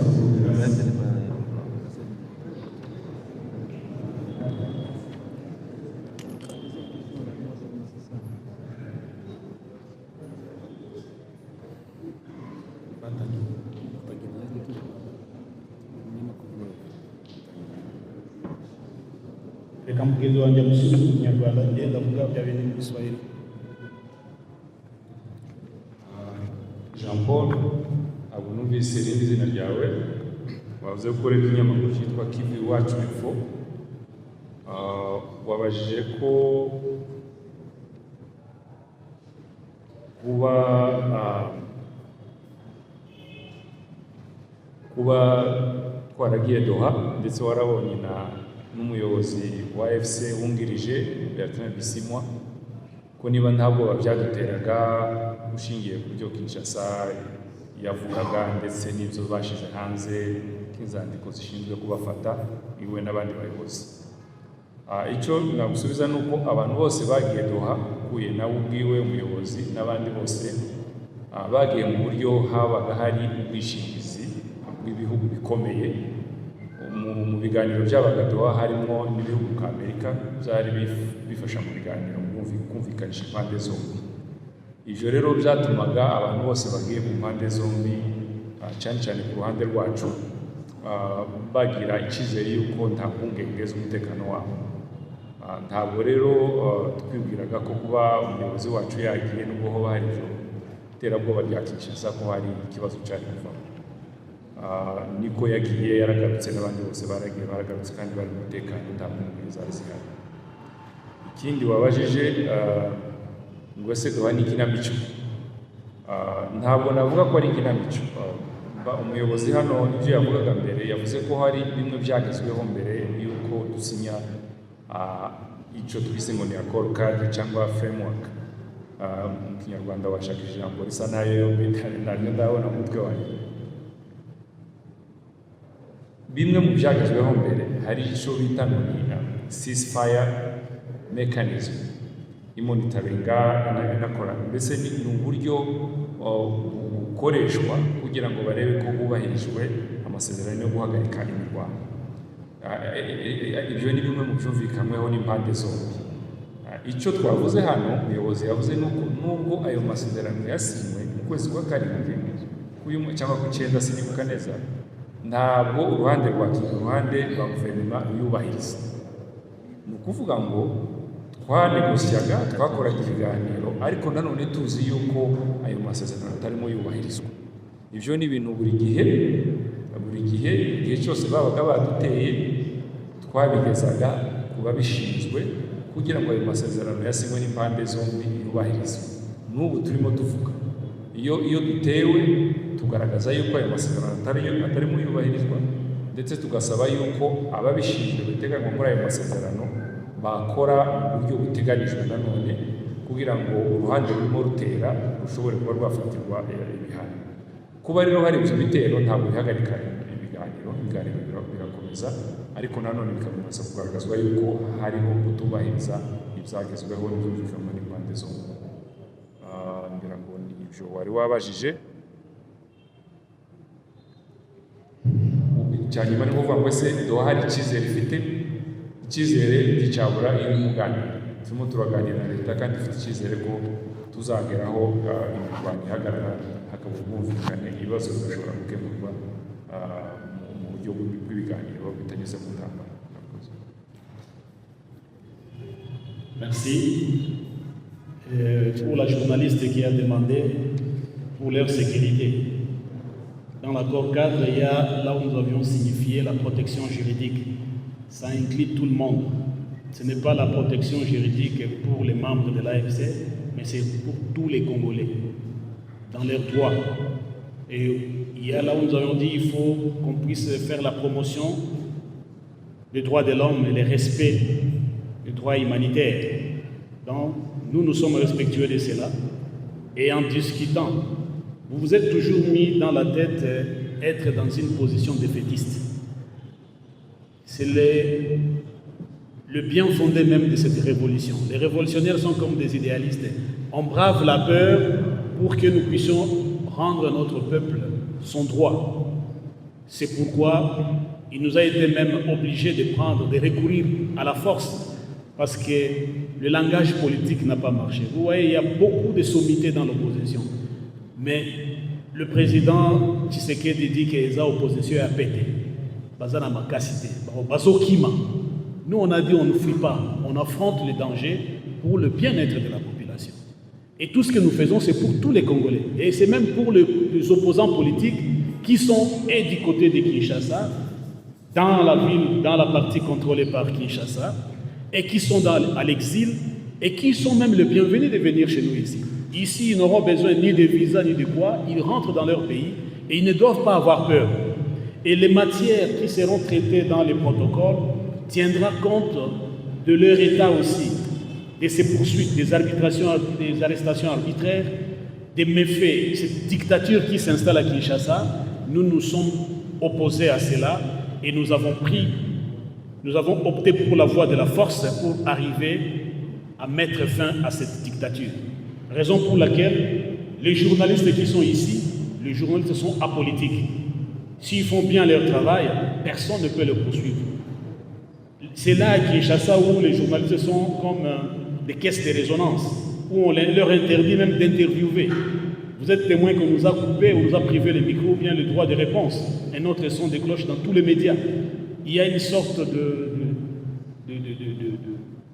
S3: reka mugenzi wanjye amusubize mu kinyarwanda ngenda avuga bya bintu mu giswahili.
S9: Jean Paul, abo numvise irindi zina ryawe wavuze ko ukorera ikinyamakuru cyitwa Kivu Iwacu Info. Wabajije ko kuba twaragiye Doha ndetse warabonye n'umuyobozi wa FC wungirije Bertrand Bisimwa ko niba ntabwo babyaduteraga ushingiye ku byo Kinshasa yavugaga ndetse n'ibyo bashize hanze k'inzandiko zishinzwe kubafata iwe n'abandi bayobozi. Icyo nagusubiza ni uko abantu bose bagiye Doha ukuye nawe ubwiwe umuyobozi n'abandi bose bagiye mu buryo habaga hari ubwishingizi bw'ibihugu bikomeye. Mu biganiro byabaga Doha harimo n'ibihugu nka Amerika byari bifasha mu biganiro kumvikanisha impande zombi. Ibyo rero byatumaga abantu bose bagiye ku mpande zombi cyane cyane ku ruhande rwacu bagira icyizere yuko nta mpungenge z'umutekano wabo. Ntabwo rero twibwiraga ko kuba umuyobozi wacu yagiye nubwo hoba hari ibyo iterabwoba rya Kinshasa ko hari ikibazo cyari kuvamo. Niko yagiye yaragarutse n'abandi bose baragarutse kandi bari umutekano nta mpungenge zari zihari. Ikindi wabajije ngo se Doha ni ikinamico. Ntabwo navuga ko ari ikinamico. Umuyobozi hano ibyo yavugaga mbere yavuze ko hari bimwe byagezweho mbere y'uko dusinya icyo twise ngo ni accord cadre cyangwa framework mu kinyarwanda washaka ijambo risa nayo yombi ntaryo ndabona mu mutwe wanjye. Bimwe mu byagezweho mbere hari icyo bita ngo ni ceasefire mechanism imonitoringa inakora, mbese ni uburyo bukoreshwa kugira ngo barebe ko hubahirijwe amasezerano yo guhagarika imirwano. Ibyo ni bimwe mu byumvikanyweho n'impande zombi. Icyo twavuze hano umuyobozi yavuze nuko nubwo ayo masezerano yasinywe mu kwezi kwa karindwi cyangwa ku 9 sinibuka neza, ntabwo uruhande rwa guverinoma yubahiriza. Ni ukuvuga ngo twanegosyaga, twakoraga ibiganiro, ariko nanone tuzi yuko ayo masezerano atarimo yubahirizwa. Ibyo ni ibintu buri gihe cyose babaga baduteye twabigezaga ku babishinzwe kugira ngo ayo masezerano yasinywe n'impande zombi yubahirizwe. N'ubu turimo tuvuga iyo dutewe tugaragaza yuko ayo masezerano atarimo yubahirizwa, ndetse tugasaba yuko ababishinzwe biteganywa muri ayo masezerano bakora mu buryo buteganijwe nanone kugira ngo uruhande rurimo rutera rushobore kuba rwafatirwa ibihano. Kuba rero hari ibyo bitero ntabwo bihagarika ibiganiro birakomeza, ariko nanone bikakomeza kugaragazwa yuko hariho kutubahiriza ibyagezweho n'ibyumvikanywe n'impande zombi. Ngira ngo ni ibyo wari wabajije. Cyanyuma ni kuvuga ngo ese doha hari icyizere ifite. Icyizere gicyabura iyo muganira. Turimo turaganira na leta kandi ifite icyizere ko tuzageraho imirwano ihagarara, hakaba ubwumvikane, ibibazo bigashobora gukemurwa mu buryo bw'ibiganiro bitanyuze mu ntambara.
S3: Merci. Pour la journaliste qui a demandé pour leur sécurité. Dans l'accord cadre, il y a là où nous avions signifié la protection juridique. Ça inclut tout le monde. Ce n'est pas la protection juridique pour les membres de l'AFC, mais c'est pour tous les Congolais, dans leurs droits. Et il y a là où nous avons dit qu'il faut qu'on puisse faire la promotion des droits de l'homme et le respect des droits humanitaires. Donc, nous sommes respectueux de cela. Et en discutant, vous vous êtes toujours mis dans la tête être dans une position défaitiste. C'est le bien fondé même de cette révolution. Les révolutionnaires sont comme des idéalistes. On brave la peur pour que nous puissions rendre à notre peuple son droit. C'est pourquoi il nous a été même obligé de recourir à la force, parce que le langage politique n'a pas marché. Vous voyez, il y a beaucoup de sommités dans l'opposition. Mais le président Tshisekedi dit que les oppositions a pété. Bazana makasité, bazokima. Nous, on a dit on ne fuit pas, on affronte les dangers pour le bien-être de la population. Et tout ce que nous faisons, c'est pour tous les Congolais. Et c'est même pour les opposants politiques qui sont et du côté de Kinshasa, dans la ville, dans la partie contrôlée par Kinshasa, et qui sont à l'exil, et qui sont même les bienvenus de venir chez nous ici. Ici, ils n'auront besoin ni de visa, ni de quoi. Ils rentrent dans leur pays et ils ne doivent pas avoir peur. Et les matières qui seront traitées dans les protocoles tiendront compte de leur état aussi, de ces poursuites, des arrestations arbitraires, des méfaits, cette dictature qui s'installe à Kinshasa. Nous nous sommes opposés à cela et nous avons opté pour la voie de la force pour arriver à mettre fin à cette dictature. Raison pour laquelle les journalistes qui sont ici, les journalistes sont apolitiques. S'ils font bien leur travail, personne ne peut les poursuivre. C'est là à Kinshasa où les journalistes sont comme des caisses de résonance, où on leur interdit même d'interviewer. Vous êtes témoin qu'on nous a coupé, on nous a privé le micro ou bien le droit de réponse. Un autre son de cloche dans tous les médias. Il y a une sorte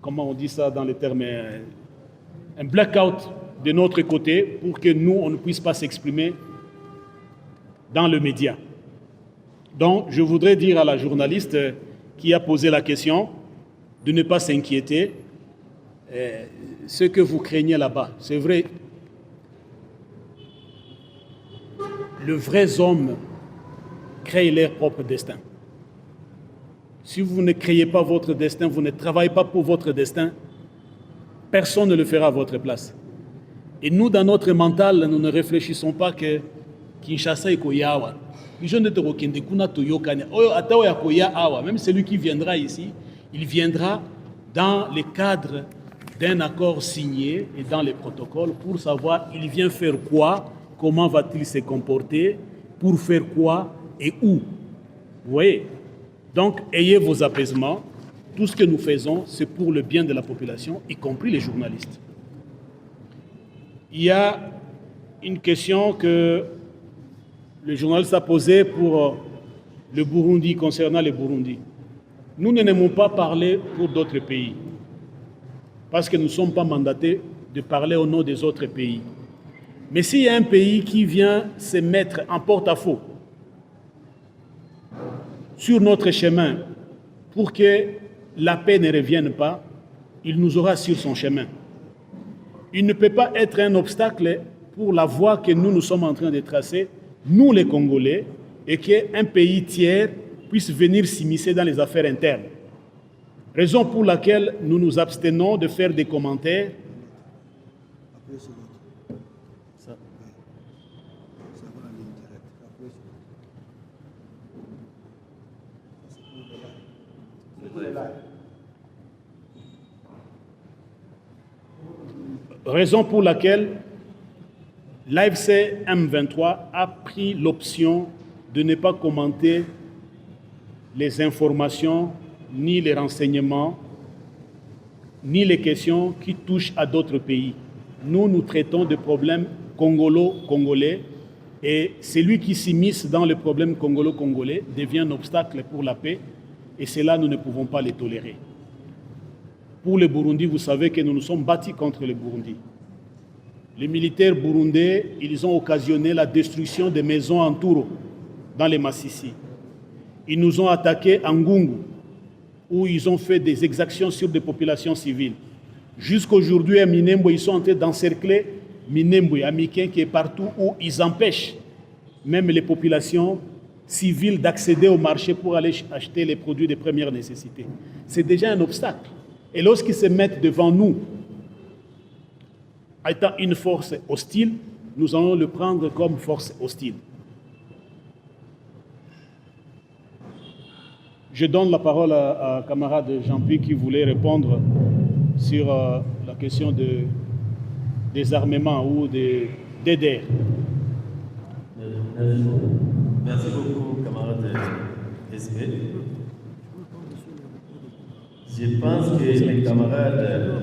S3: comment on dit ça dans les termes, un blackout de notre côté pour que nous, on ne puisse pas s'exprimer dans le média. Donc, je voudrais dire à la journaliste qui a posé la question de ne pas s'inquiéter. Ce que vous craignez là-bas, c'est vrai. Les vrais hommes créent leur propre destin. Si vous ne créez pas votre destin, vous ne travaillez pas pour votre destin, personne ne le fera à votre place. Et nous, dans notre mental, nous ne réfléchissons pas que Kinshasa est Koyawa. Même celui qui viendra ici, il viendra dans le cadre d'un accord signé et dans les protocoles pour savoir il vient faire quoi, comment va-t-il se comporter, pour faire quoi et où. Vous voyez? Donc, ayez vos apaisements. Tout ce que nous faisons, c'est pour le bien de la population, y compris les journalistes. Il y a une question que le journaliste a posée pour le Burundi, concernant le Burundi. Nous n'aimons pas parler pour d'autres pays, parce que nous ne sommes pas mandatés de parler au nom des autres pays. Mais s'il y a un pays qui vient se mettre en porte-à-faux sur notre chemin pour que la paix ne revienne pas, il nous aura sur son chemin. Il ne peut pas être un obstacle pour la voie que nous sommes en train de tracer, nous les Congolais, et qu'un pays tiers puisse venir s'immiscer dans les affaires internes. Raison pour laquelle nous nous abstenons de faire des commentaires. Raison pour laquelle l'AFC M23 a pris l'option de ne pas commenter les informations, ni les renseignements, ni les questions qui touchent à d'autres pays. Nous traitons de problèmes congolais et celui qui s'immisce dans le problème congolais devient un obstacle pour la paix et cela, nous ne pouvons pas les tolérer. Pour le Burundi, vous savez que nous nous sommes battus contre le Burundi. Les militaires burundais, ils ont occasionné la destruction des maisons en Touro, dans les Massissi. Ils nous ont attaqués en Ngungu, où ils ont fait des exactions sur des populations civiles. Jusqu'aujourd'hui, à Minembwe, ils sont en train d'encercler Minembwe, à Miken, qui est partout où ils empêchent même les populations civiles d'accéder au marché pour aller acheter les produits de première nécessité. C'est déjà un obstacle. Et lorsqu'ils se mettent devant nous, étant une force hostile, nous allons le prendre comme force hostile. Je donne la parole à camarade Jean-Pierre qui voulait répondre sur la question de désarmement ou d'aider.
S11: Merci beaucoup, camarade SP. Je pense que les camarades,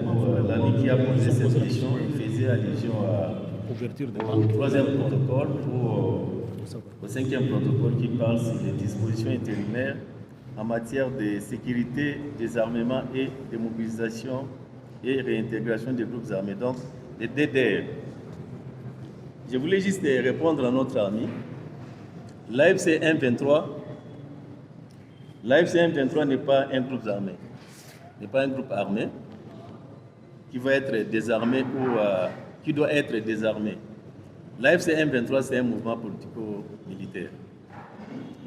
S11: l'ami qui a posé cette question, faisait allusion au troisième protocole ou au cinquième protocole qui parle sur les dispositions intérimaires en matière de sécurité, désarmement et démobilisation et réintégration des groupes armés, donc les DDR. Je voulais juste répondre à notre ami. L'AFC M23 n'est pas un groupe armé. N'est pas un groupe armé qui va être désarmé ou qui doit être désarmé. L'AFC M23, c'est un mouvement politico-militaire.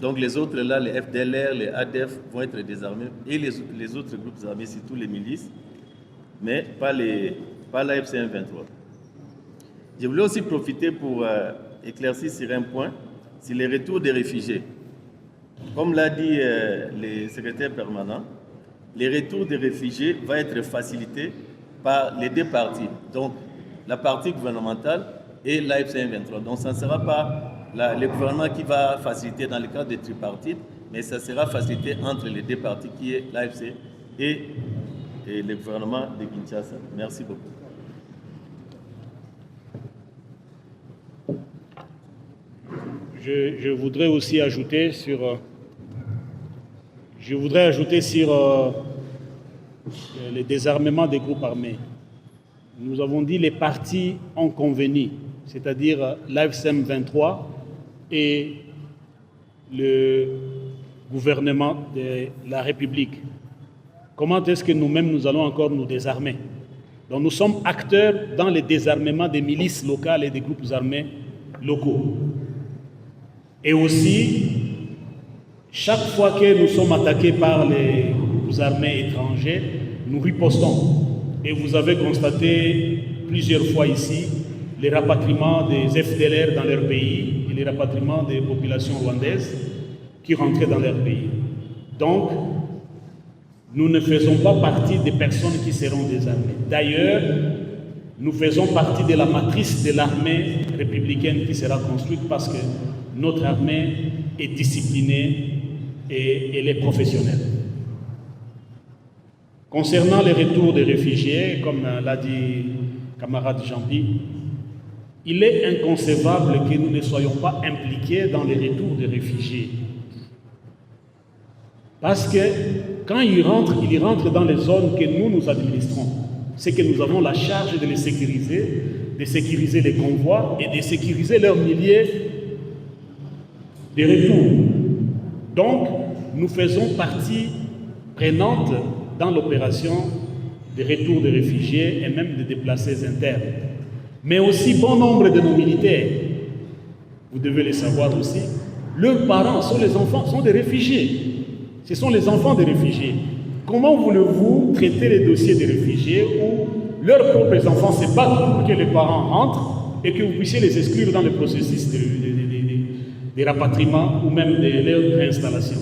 S11: Donc les autres là, les FDLR, les ADF vont être désarmés et les autres groupes armés, surtout les milices, mais pas l'AFC M23. Je voulais aussi profiter pour éclaircir sur un point, sur les retours des réfugiés. Comme l'a dit le secrétaire permanent, les retours des réfugiés vont être facilités par les deux parties, donc la partie gouvernementale et l'AFC M23. Donc ça ne sera pas le gouvernement qui va faciliter dans le cadre des tripartites, mais ça sera facilité entre les deux parties qui est l'AFC et le gouvernement de Kinshasa. Merci beaucoup.
S3: Je voudrais aussi ajouter sur le désarmement des groupes armés. Nous avons dit les partis ont convenu, c'est-à-dire l'AFC 23 et le gouvernement de la République. Comment est-ce que nous-mêmes, nous allons encore nous désarmer? Donc nous sommes acteurs dans le désarmement des milices locales et des groupes armés locaux. Et aussi, chaque fois que nous sommes attaqués par les groupes armés étrangers, nous ripostons. Et vous avez constaté plusieurs fois ici les rapatriements des FDLR dans leur pays et les rapatriements des populations rwandaises qui rentraient dans leur pays. Donc, nous ne faisons pas partie des personnes qui seront désarmées. D'ailleurs, nous faisons partie de la matrice de l'armée républicaine qui sera construite parce que notre armée est disciplinée et elle est professionnelle. Concernant les retours des réfugiés, comme l'a dit camarade Jean-Pierre, il est inconcevable que nous ne soyons pas impliqués dans les retours des réfugiés. Parce que quand ils rentrent dans les zones que nous administrons. C'est que nous avons la charge de les sécuriser, de sécuriser les convois et de sécuriser leurs milliers de retours. Donc, nous faisons partie prenante dans l'opération de retour des réfugiés et même des déplacés internes. Mais aussi bon nombre de nos militaires, vous devez le savoir aussi, leurs parents sont les enfants, sont des réfugiés. Ce sont les enfants des réfugiés. Comment voulez-vous traiter les dossiers des réfugiés où leurs propres enfants se battent pour que les parents rentrent et que vous puissiez les exclure dans le processus de rapatriement ou même de leur réinstallation?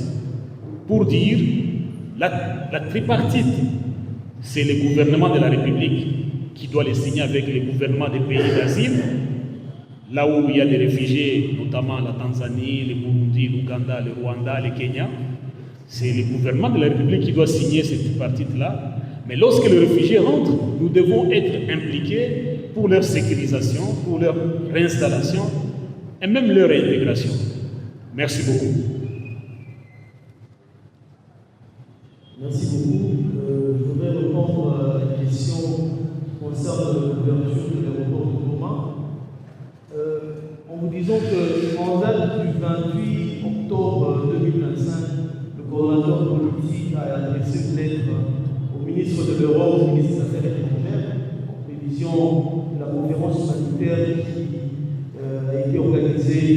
S3: Pour dire, la tripartite, c'est le gouvernement de la République qui doit les signer avec les gouvernements des pays d'asile, là où il y a des réfugiés, notamment la Tanzanie, le Burundi, l'Ouganda, le Rwanda, le Kenya. C'est le gouvernement de la République qui doit signer cette tripartite-là. Mais lorsque les réfugiés rentrent, nous devons être impliqués pour leur sécurisation, pour leur réinstallation et même leur réintégration. Merci beaucoup.
S12: Merci beaucoup. Je voudrais répondre à la question qui concerne l'ouverture de l'aéroport de Goma. En vous disant qu'en date du 28 octobre 2025, le coordonnateur politique a adressé une lettre au ministre de l'Europe, au ministre des Affaires étrangères, en prévision de la conférence humanitaire qui a été organisée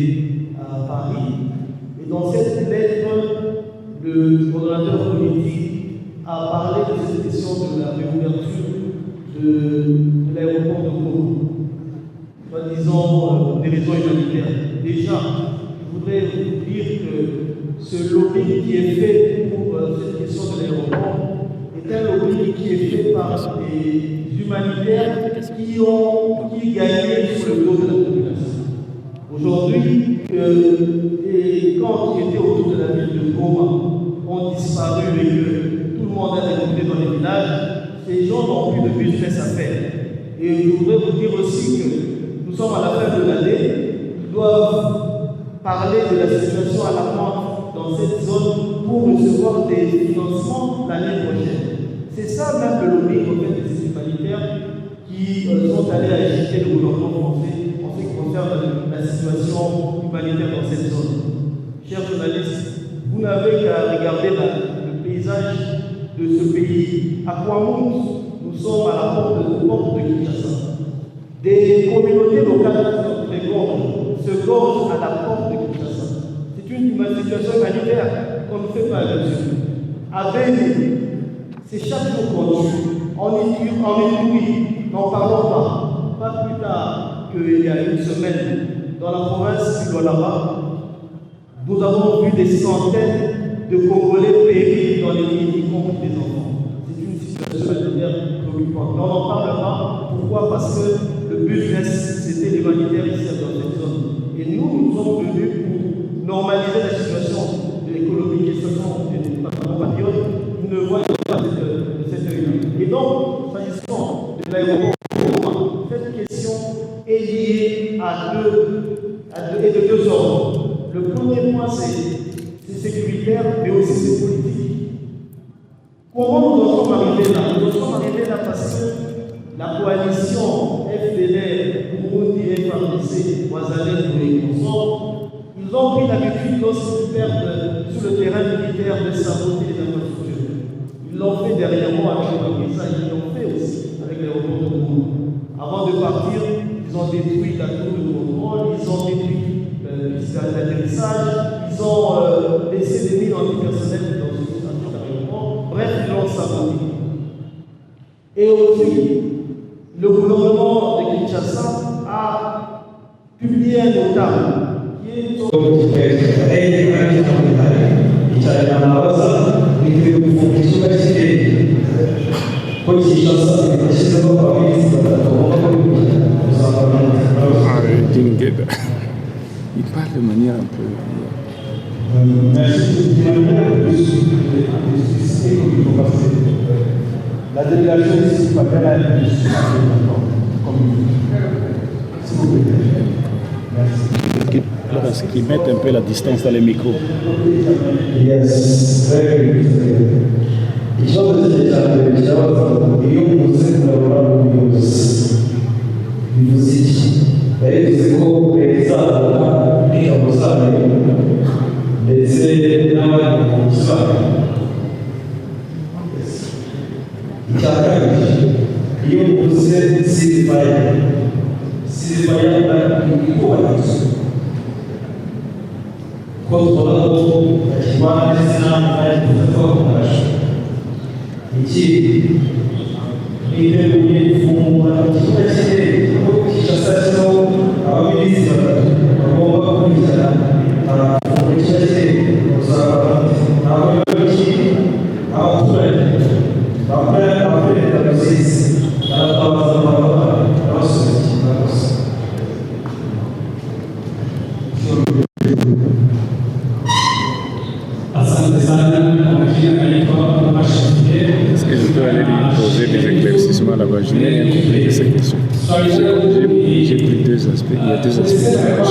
S12: à Paris. Et dans cette lettre, le coordonnateur politique a parlé de cette question de la réouverture de l'aéroport de Goma, soi-disant des raisons humanitaires. Déjà, je voudrais vous dire que ce lobby qui est fait pour cette question de l'aéroport est un lobby qui est fait par des humanitaires qui gagnaient sur le dos de la population. Aujourd'hui, les camps qui étaient autour de la ville de Goma ont disparu et que tout le monde a découvert dans les villages, ces gens n'ont plus de business à faire. Et je voudrais vous dire aussi que nous sommes à la fin de l'année, ils doivent parler de la situation alarmante dans cette zone pour recevoir des financements l'année prochaine. C'est ça même le lobby des humanitaires qui sont allés agiter le gouvernement français en ce qui concerne la situation humanitaire dans cette zone. Chers journalistes, vous n'avez qu'à regarder le paysage de ce pays. À Kwamouth, nous sommes à la porte de Kinshasa. Des communautés locales se gorgent à la porte de Kinshasa. C'est une situation humanitaire qu'on ne fait pas allusion. À Béni, c'est chaque jour qu'on tue. En Ituri, n'en parlons pas. Pas plus tard qu'il y a une semaine, dans la province du Lualaba, nous avons vu des centaines de Congolais périr dans les mines, y compris des enfants. C'est une situation humanitaire préoccupante. Mais on n'en parle pas. Pourquoi? Parce que le business, c'était l'humanitaire ici dans cette zone. Et nous sommes venus pour normaliser la situation de l'économie et des compatriotes. Nous ne voyons pas de cette réunion. Et donc, s'agissant de l'aéroport, cette question est liée à deux ordres. Le premier point, c'est sécuritaire, mais aussi c'est politique. Comment nous en sommes arrivés là? Nous en sommes arrivés là parce que la coalition FDLR, Burundi, FARDC, Ouazalais et consorts, ils ont pris l'habitude lorsqu'ils perdent sur le terrain militaire de saboter les infrastructures. Ils l'ont fait dernièrement avec Bamisa, ils l'ont fait aussi avec l'aéroport de Goma. Avant de partir, ils ont détruit la tour de contrôle, ils ont détruit l'atterrissage, ils ont laissé des mines antipersonnelles dans l'aéroport. Bref, ils l'ont saboté. Et aussi, le gouvernement de Kinshasa a
S9: Ah, je didn't get that. Il parle de manière un peu...
S7: Merci de la délégation ici m'appelle à la s'il vous plaît. Merci.
S3: Lorsqu'ils qu'ils mettent un peu la distance dans les micros.
S7: Yes, very good. Ikibazo cyane cyabaza iyo muze kurabura ubuyobozi bivuze iki yavuze ko izaza n'ingabo zayo ndetse n'abandi mu kibazo icya kabiri iyo muze sirivaya ni kubahiriza ko tubona ko bakirwana ndetse n'abandi kuva ku marasha ikindi niteguye gufungura ikibuga cy'indege aho Kinshasa kirimo abaminisitiri batatu bagomba gukurikirana gufungura ikibuga cy'indege kuzaba ntabwo biba bikiri abaturage bambaye abaperezida bazizi baratabaza amabara abasubiza ikibazo.
S9: Est-ce que je peux aller lui poser des éclaircissements là-bas? Je n'ai rien compris de ces questions. J'ai pris deux aspects. Il y a deux aspects de la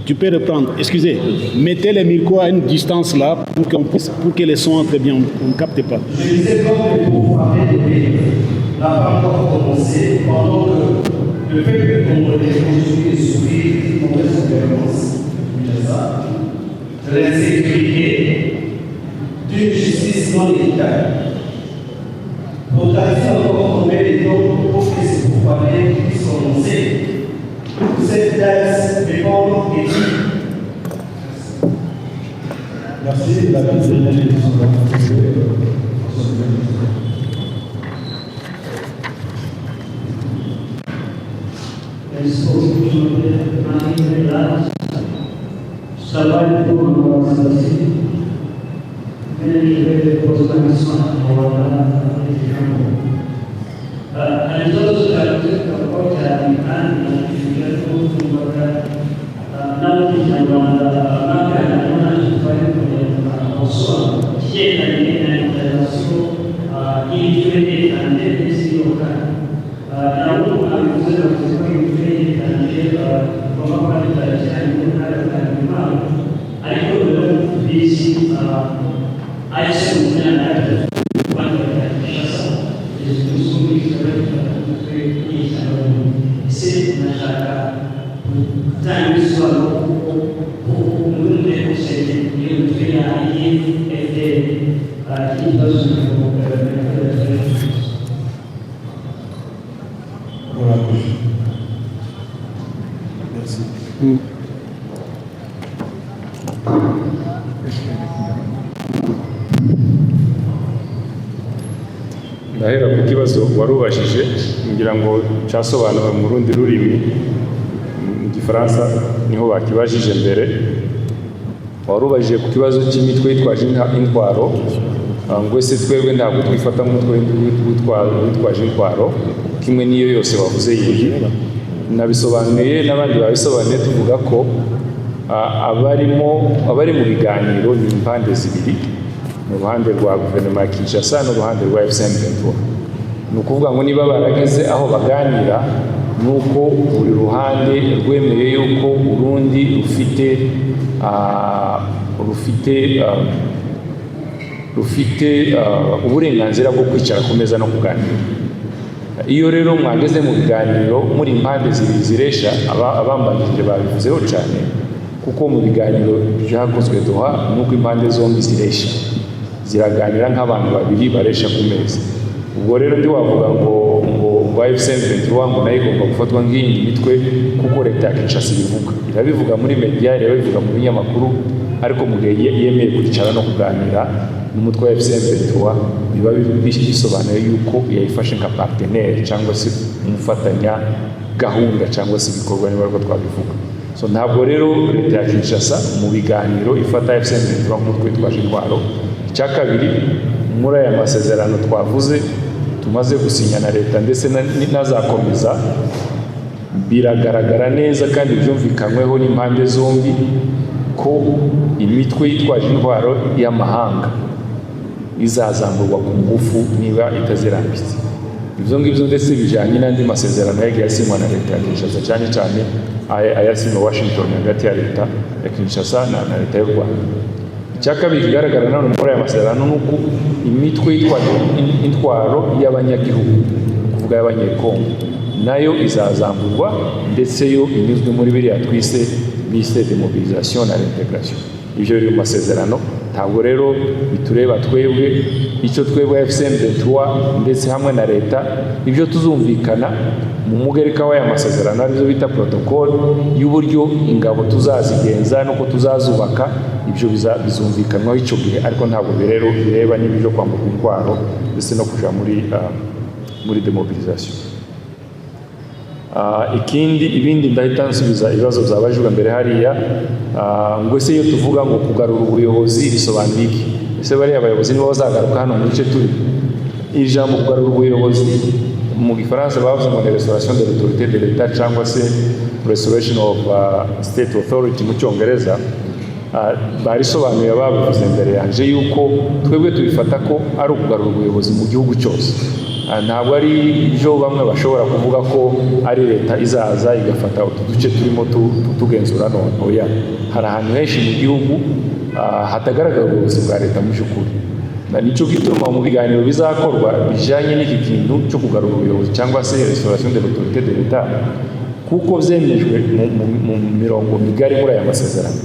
S3: Tu peux reprendre. Excusez, mettez les micros à une distance là pour que les sons entrent bien. On ne capte pas.
S7: Je disais comme le pouvoir n'a pas encore commencé pendant que le peuple congolais continue de souffrir contre son gouvernance, de l'insécurité, d'une justice non équitable. Pour traduire encore combien de temps pour que ce pouvoir puisse commencer. Cette date dépend des merci. La date de l'élection
S3: Merci.
S9: ndahera ku kibazo warubajije ngira ngo cyasobanuwe mu rundi rurimi mu gifaransa niho bakibajije mbere. Warubajije ku kibazo cy'imitwe yitwaje intwaro, ngo ese twebwe ntabwo twifata nk'umutwe witwaje intwaro kimwe n'iyo yose bavuze yindi. Nabisobanuye n'abandi babisobanuye tuvuga ko abari mu biganiro ni impande zibiri, mu ruhande rwa guverinoma ya Kinshasa n'uruhande rwa FCM23. Ni ukuvuga ngo niba barageze aho baganira nuko buri ruhande rwemeye yuko Burundi rufite uburenganzira bwo kwicara ku meza no kuganira. Iyo rero mwageze mu biganiro muri impande zibiri ziresha, abambanjirije babivuzeho cyane, kuko mu biganiro byakozwe Doha nuko impande zombi ziresha, ziraganira nk'abantu babiri baresha ku meza. Ubwo rero ndi wavuga ngo FCM23 ngo nayo igomba gufatwa nk'iyindi mitwe kuko leta ya Kinshasa irabivuga muri media, irabivuga mu binyamakuru, ariko mu gihe yemeye kwicara no kuganira n'umutwe wa FCM23 biba bisobanuye yuko yayifashe nka partenaire cyangwa se umufatanya gahunda cyangwa se ibikorwa niba twabivuga. So ntabwo rero leta ya Kinshasa mu biganiro ifata FCM23 nk'umutwe witwaje intwaro. Icya kabiri, muri aya masezerano twavuze tumaze gusinya na leta ndetse n'azakomeza, biragaragara neza kandi byumvikanyweho n'impande zombi ko imitwe yitwaje intwaro y'amahanga izazamurwa ku ngufu niba itazirambitse. Ibyo ngibyo ndetse bijyanye n'andi masezerano yagiye asinywa na leta ya Kinshasa, cyane cyane ayasinywe Washington hagati ya leta ya Kinshasa na leta y'u Rwanda. Icya kabiri kigaragara nanone muri aya masezerano ni uko imitwe yitwaje intwaro y'abanyagihugu, kuvuga y'abanyekongo, nayo izazamurwa ndetse yo inyuzwe muri biriya bise demobilisation na integration. Ibyo biri mu masezerano. Ntabwo rero bitureba twebwe, icyo twebwe FCM23 ndetse hamwe na leta ibyo tuzumvikana mu mugereka w'aya masezerano arizo bita protocol y'uburyo ingabo tuzazigenza nuko tuzazubaka, ibyo bizumvikanwaho icyo gihe, ariko ntabwo rero bireba n'ibyo kwambuka intwaro ndetse no kuja muri demobilisation. Ibindi ndahita nsubiza ibibazo byabajijwe mbere hariya, ngo ese iyo tuvuga ngo kugarura ubuyobozi bisobanuye iki? Ese bariya abayobozi nibo bazagaruka hano mu gice turi? Iri jambo kugarura ubuyobozi mu gifaransa bavuze ngo ni restauration de l'autorité de l'État cyangwa se restoration of state authority mu cyongereza. Barisobanuye babivuze mbere yanje yuko twebwe tubifata ko ari ukugarura ubuyobozi mu gihugu cyose. Ntabwo ari ibyo bamwe bashobora kuvuga ko ari leta izaza igafata utu duce turimo tugenzura none. Oya, hari ahantu henshi mu gihugu hatagaragara ubuyobozi bwa leta mu by'ukuri. Nicyo gituma mu biganiro bizakorwa bijyanye n'iki kintu cyo kugarura ubuyobozi cyangwa se restauration de l'autorité de l'État, kuko byemejwe mu mirongo migari muri aya masezerano,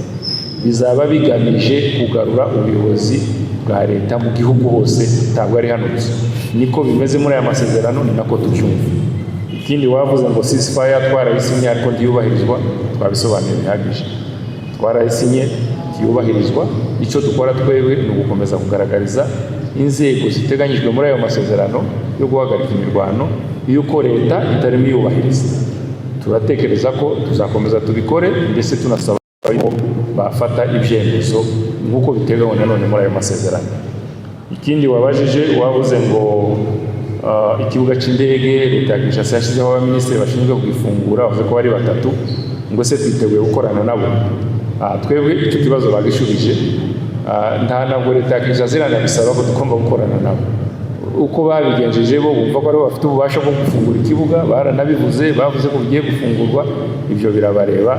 S9: bizaba bigamije kugarura ubuyobozi bwa leta mu gihugu hose, ntabwo ari hano gusa. Niko bimeze muri aya masezerano, ni nako tubyumva. Ikindi wavuze ngo ceasefire twarayisinye ariko ntiyubahirizwa, twabisobanuye bihagije. Twarayisinye ntiyubahirizwa. Icyo dukora twebwe ni ugukomeza kugaragariza inzego ziteganyijwe muri ayo masezerano yo guhagarika imirwano yuko leta itarimo iyubahiriza. Turatekereza ko tuzakomeza tubikore ndetse tunasaba ko bafata ibyemezo nk'uko biteganywa nanone muri ayo masezerano. Ikindi wabajije wavuze ngo ikibuga cy'indege leta ya Kinshasa yashyizeho abaminisitiri bashinzwe kugifungura, bavuze ko bari 3, ngo se twiteguye gukorana nabo. Twebwe icyo kibazo bagishubije, ntabwo leta ya Kinshasa iranabisaba ko tugomba gukorana nabo. Uko babigenjeje bo bumva ko aribo bafite ububasha bwo gufungura ikibuga, baranabivuze, bavuze ko bigiye gufungurwa, ibyo birabareba.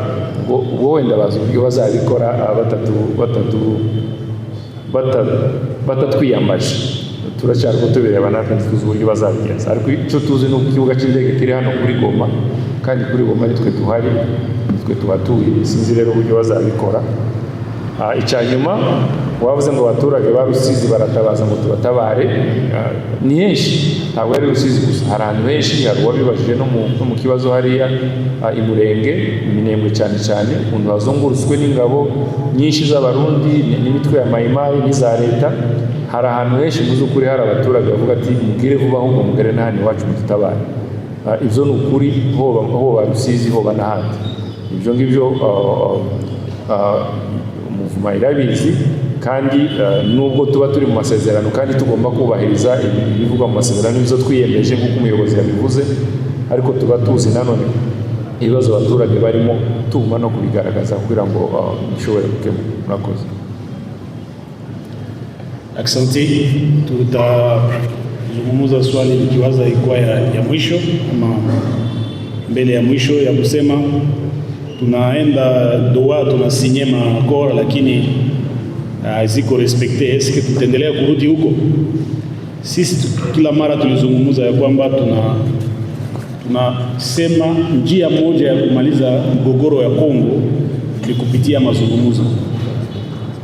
S9: Ubwo wenda bazi uburyo bazabikora batatwiyambaje. Turacyari kutubireba natwe tuzi uburyo bazabigenza, ariko icyo tuzi ni uko ikibuga cy'indege kiri hano kuri Goma, kandi kuri Goma nitwe tuhari, nitwe tuhatuye. Sinzi rero uburyo bazabikora.
S6: icyanyuma wavuze ngo abaturage ba Rusizi baratabaza ngo tubatabare, ni henshi, ntabwo ari Rusizi gusa, hari ahantu henshi, hari uwabibajije no mu kibazo hariya i Murenge, Minembwe cyane cyane, umuntu wazungurutswe n'ingabo nyinshi z'abarundi n'imitwe ya mayimayi n'iza leta. Hari ahantu henshi mu by'ukuri hari abaturage bavuga ati mubwire vuba ahubwo mugere n'ahandi iwacu mututabare. Ibyo ni ukuri, hoba Rusizi hoba n'ahandi. Ibyo ngibyo umuvuma irabizi, kandi nubwo tuba turi mu masezerano kandi tugomba kubahiriza ibivugwa mu masezerano n'izo twiyemeje nk'uko umuyobozi yabivuze, ariko tuba tuzi nanone ibibazo abaturage barimo, tugomba no kubigaragaza kugira ngo bishobore gukemura. Murakoze.
S3: Asante. Tutazungumza swali likiwaza ilikuwa ya mwisho ama mbele ya mwisho ya kusema tunaenda doa tunasinye maakora lakini ziko respekte. Eske tutaendelea kurudi huko? Sisi kila mara tulizungumza ya kwamba tunasema njia moja ya kumaliza mgogoro ya Kongo ni kupitia mazungumzo.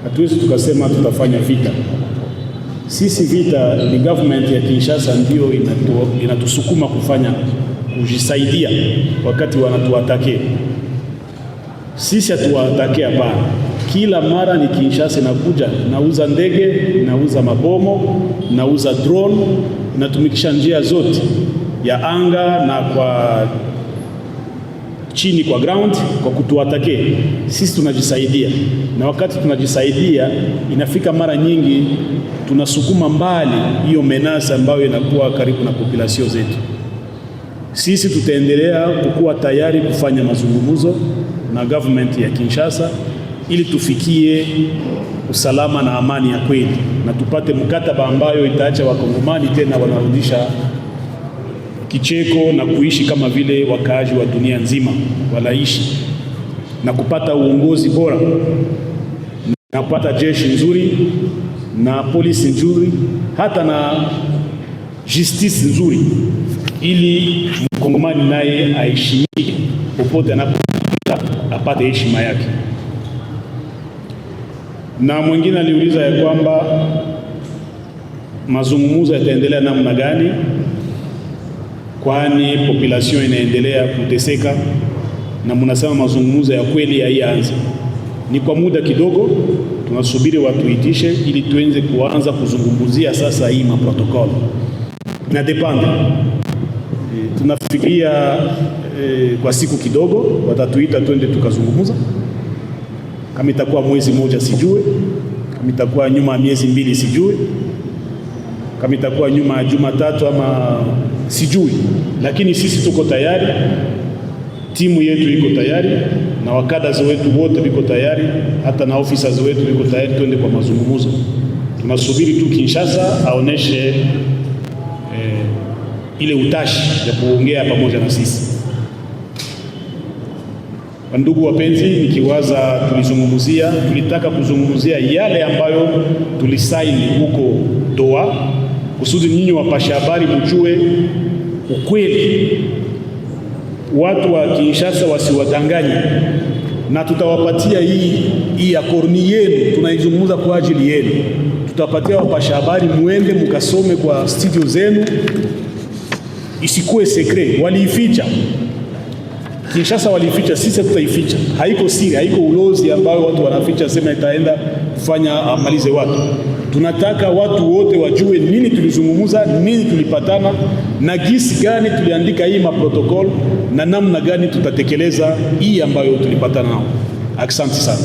S3: Hatuwezi tukasema tutafanya vita. Sisi vita ni government ya Kinshasa ndio inatusukuma kujisaidia wakati wanatuatake. Sisi hatuwaatake hapana. Kila mara ni Kinshasa inakuja, nauza ndege, nauza mabomo, nauza drone, natumikisha njia zote ya anga na kwa chini kwa ground kwa kutuatake. Sisi tunajisaidia, na wakati tunajisaidia inafika mara nyingi tunasukuma mbali hiyo menasa ambayo inakuwa karibu na population zetu. Sisi tutaendelea kukuwa tayari kufanya mazungumzo na government ya Kinshasa ili tufikie usalama na amani ya kweli, na tupate mkataba ambayo itaacha wakongomani tena wanarudisha kicheko na kuishi kama vile wakaaji wa dunia nzima wanaishi, na kupata uongozi bora na kupata jeshi nzuri na polisi nzuri, hata na justice nzuri, ili mkongomani naye aheshimike popote anapopita, apate heshima yake. Na mwingine aliuliza ya kwamba mazungumzo yataendelea namna gani, kwani population inaendelea kuteseka, na mnasema mazungumzo ya kweli haianze. Ni kwa muda kidogo, tunasubiri watuitishe ili tuenze kuanza kuzungumzia sasa hii maprotokoli. Na depende, tunafikiria kwa siku kidogo watatuita twende tukazungumza. Kama itakuwa mwezi moja sijue, kama itakuwa nyuma ya miezi mbili sijue, kama itakuwa nyuma ya Jumatatu ama sijui, lakini sisi tuko tayari, timu yetu iko tayari, na wakadazi wetu wote wiko tayari, hata na officers wetu wiko tayari, twende kwa mazungumzo. Tunasubiri tu Kinshasa aoneshe ile utashi ya kuongea pamoja na sisi. Ndugu wapenzi, nikiwaza tulitaka kuzungumzia yale ambayo tulisaini huko Doha, kusudi nyinyi wapasha habari mjue ukweli, watu wa Kinshasa wasiwadanganye, na tutawapatia hii akorni yenu, tunaizungumza kwa ajili yenu. Tutapatia wapasha habari, muende mukasome kwa studio zenu, isikuwe secret. Waliificha Kinshasa, walificha, sisi tutaificha. Haiko siri, haiko ulozi ambayo watu wanaficha sema itaenda kufanya amalize watu. Tunataka watu wote wajue nini tulizungumza, nini tulipatana, na gisi gani tuliandika hii maprotokol, na namna gani tutatekeleza hii ambayo tulipatana nao. Asante sana.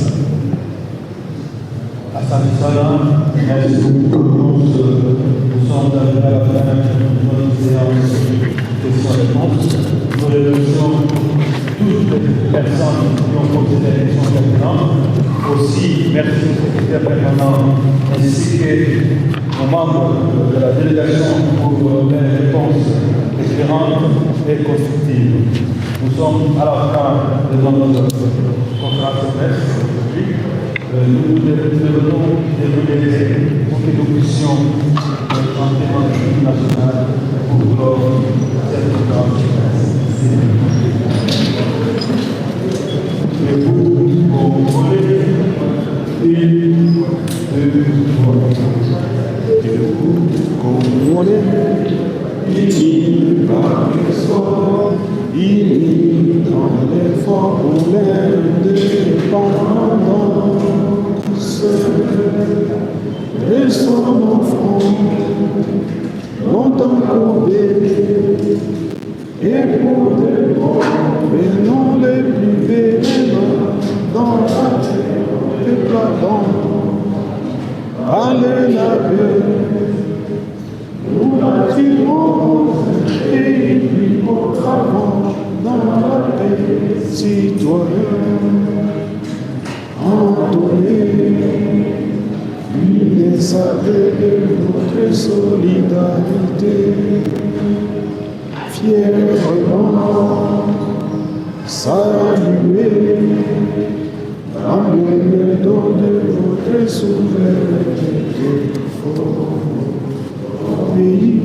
S7: Asante sana. Merci beaucoup. Nous sommes arrivés à la fin de notre séance questions-réponses. Nous remercions toutes les personnes qui ont posé des questions pertinentes. Aussi, merci au secrétaire permanent ainsi qu'aux membres de la délégation pour les réponses éclairantes et constructives. Nous sommes à la fin de notre conférence de presse aujourd'hui. Nous devenons développer pour que nous puissions entrer dans l'équipe nationale pour clore cette conférence de presse. Et vous, vos collègues,
S2: Une, deux, trois. Debout comme on est, unis par le sort, unis dans l'effort pour l'indépendance. Restons nos fronts, longtemps courbés, et pour des bons, mais non les plus véhéments, dans la terre, et plat allez la paix, nous bâtirons et vivons avant dans la paix citoyenne, entonnée, une savée de notre solidarité, fièrement saluer, amour le don de votre souveraineté au pays.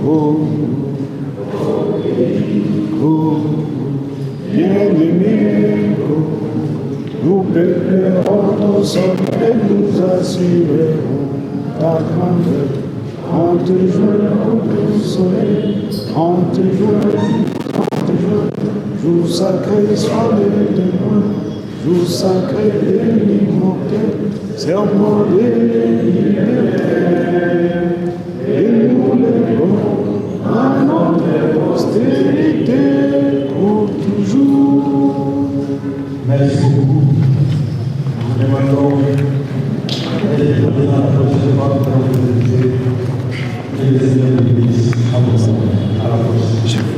S2: Oh, bien-aimés, nous préparons nos hommes et nous assurerons ta grandeur. En te joignant au soleil, en te joignant, jour sacré soit le témoin, jour sacré de l'immortel, serment de liberté. Et nous lèverons à notre postérité pour toujours.
S7: Merci beaucoup. Nous demandons à la prochaine fois pour vous inviter et les seigneurs de l'Église à la prochaine.